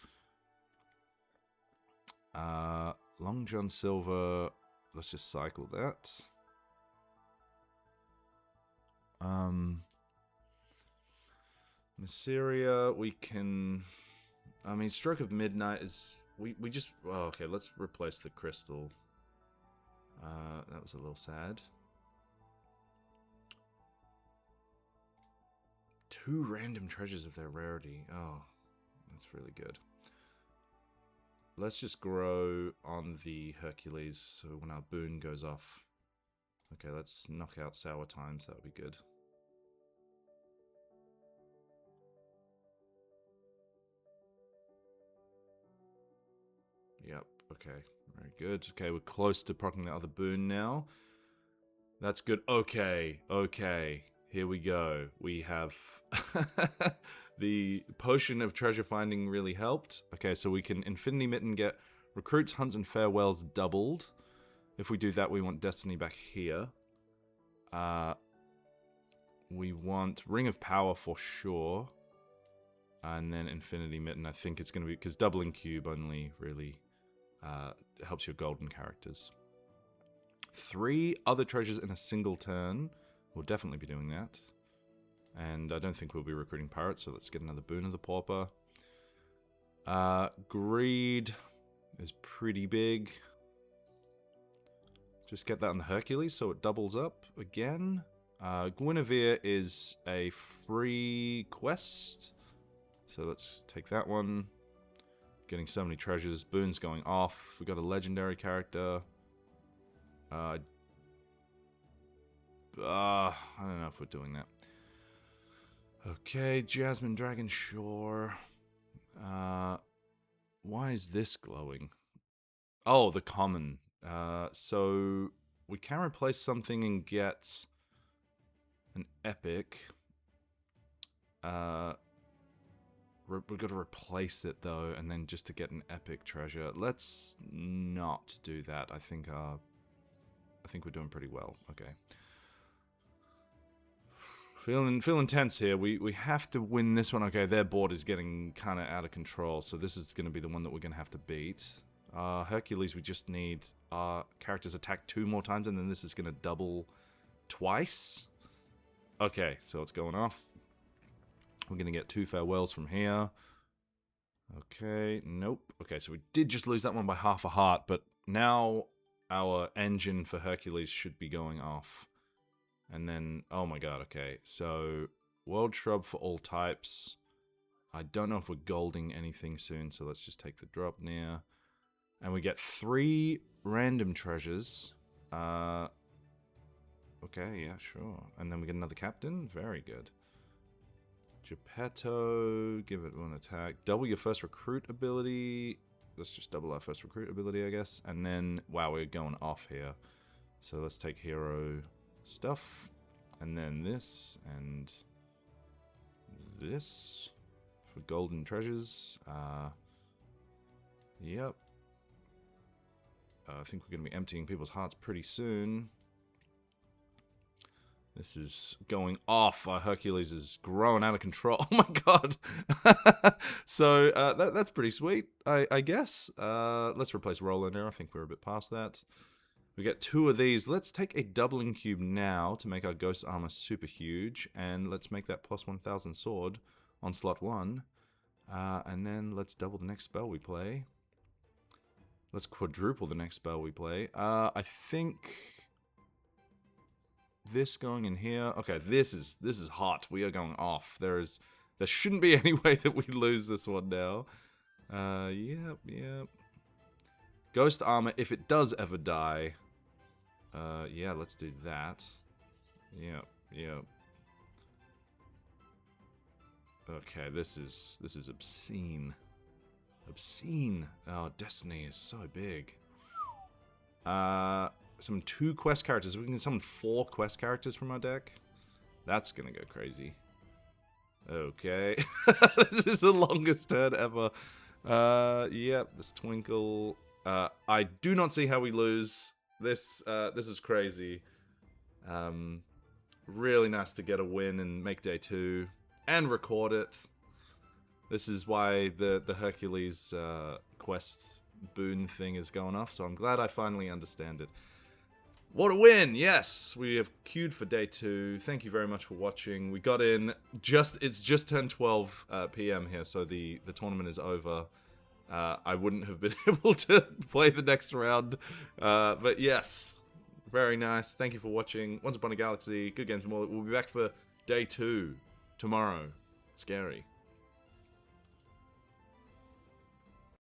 Long John Silver, let's just cycle that. Mysteria, we can... I mean, Stroke of Midnight is... We just... Oh, okay, let's replace the crystal. That was a little sad. 2 random treasures of their rarity. Oh, that's really good. Let's just grow on the Hercules so when our boon goes off. Okay, let's knock out Sour Times. That would be good. Yep, okay. Very good. Okay, we're close to proccing the other boon now. That's good. Okay, okay. Here we go. We have... The Potion of Treasure Finding really helped. Okay, so we can Infinity Mitten get Recruits, Hunts, and Farewells doubled. If we do that, we want Destiny back here. We want Ring of Power for sure. And then Infinity Mitten, I think it's going to be... Because doubling Cube only really helps your golden characters. 3 other treasures in a single turn. We'll definitely be doing that. And I don't think we'll be recruiting pirates, so let's get another Boon of the Pauper. Greed is pretty big. Just get that on the Hercules, so it doubles up again. Guinevere is a free quest, so let's take that one. Getting so many treasures. Boon's going off. We got a legendary character. I don't know if we're doing that. Okay, Jasmine Dragon, sure. Why is this glowing? Oh, the common. So we can replace something and get an epic. We've got to replace it though, and then just to get an epic treasure. Let's not do that. I think we're doing pretty well. Okay. Feeling tense here. We have to win this one. Okay, their board is getting kind of out of control, so this is going to be the one that we're going to have to beat. Hercules, we just need our characters attack 2 more times, and then this is going to double twice. Okay, so it's going off. We're going to get 2 farewells from here. Okay, nope. Okay, so we did just lose that one by half a heart, but now our engine for Hercules should be going off. And then, oh my god, okay. So, World Shrub for all types. I don't know if we're golding anything soon, so let's just take the drop near. And we get 3 random treasures. Okay, yeah, sure. And then we get another captain. Very good. Geppetto, give it 1 attack. Double your first recruit ability. Let's just double our first recruit ability, I guess. And then, wow, we're going off here. So let's take hero stuff. And then this and this for golden treasures. Yep. I think we're going to be emptying people's hearts pretty soon. This is going off. Hercules is growing out of control. Oh my god. So, that's pretty sweet, I guess. Let's replace Roland here. I think we're a bit past that. We get 2 of these. Let's take a doubling cube now to make our ghost armor super huge. And let's make that plus 1000 sword on slot 1. And then let's double the next spell we play. Let's quadruple the next spell we play. I think this going in here. Okay, this is hot. We are going off. There shouldn't be any way that we lose this one now. Yep. Ghost armor, if it does ever die. Yeah, let's do that. Yep. Okay, this is obscene. Obscene. Oh, Destiny is so big. Summon 2 quest characters. We can summon 4 quest characters from our deck. That's gonna go crazy. Okay. This is the longest turn ever. Yep, this Twinkle. I do not see how we lose. This is crazy. Really nice to get a win and make day 2 and record it. This is why the Hercules quest boon thing is going off, so I'm glad I finally understand it. What a win! Yes, we have queued for day 2. Thank you very much for watching. We got in it's just turned 12 p.m. here, so the tournament is over. I wouldn't have been able to play the next round, but yes, very nice. Thank you for watching. Once Upon a Galaxy, Good Games More. We'll be back for day 2 tomorrow. Scary.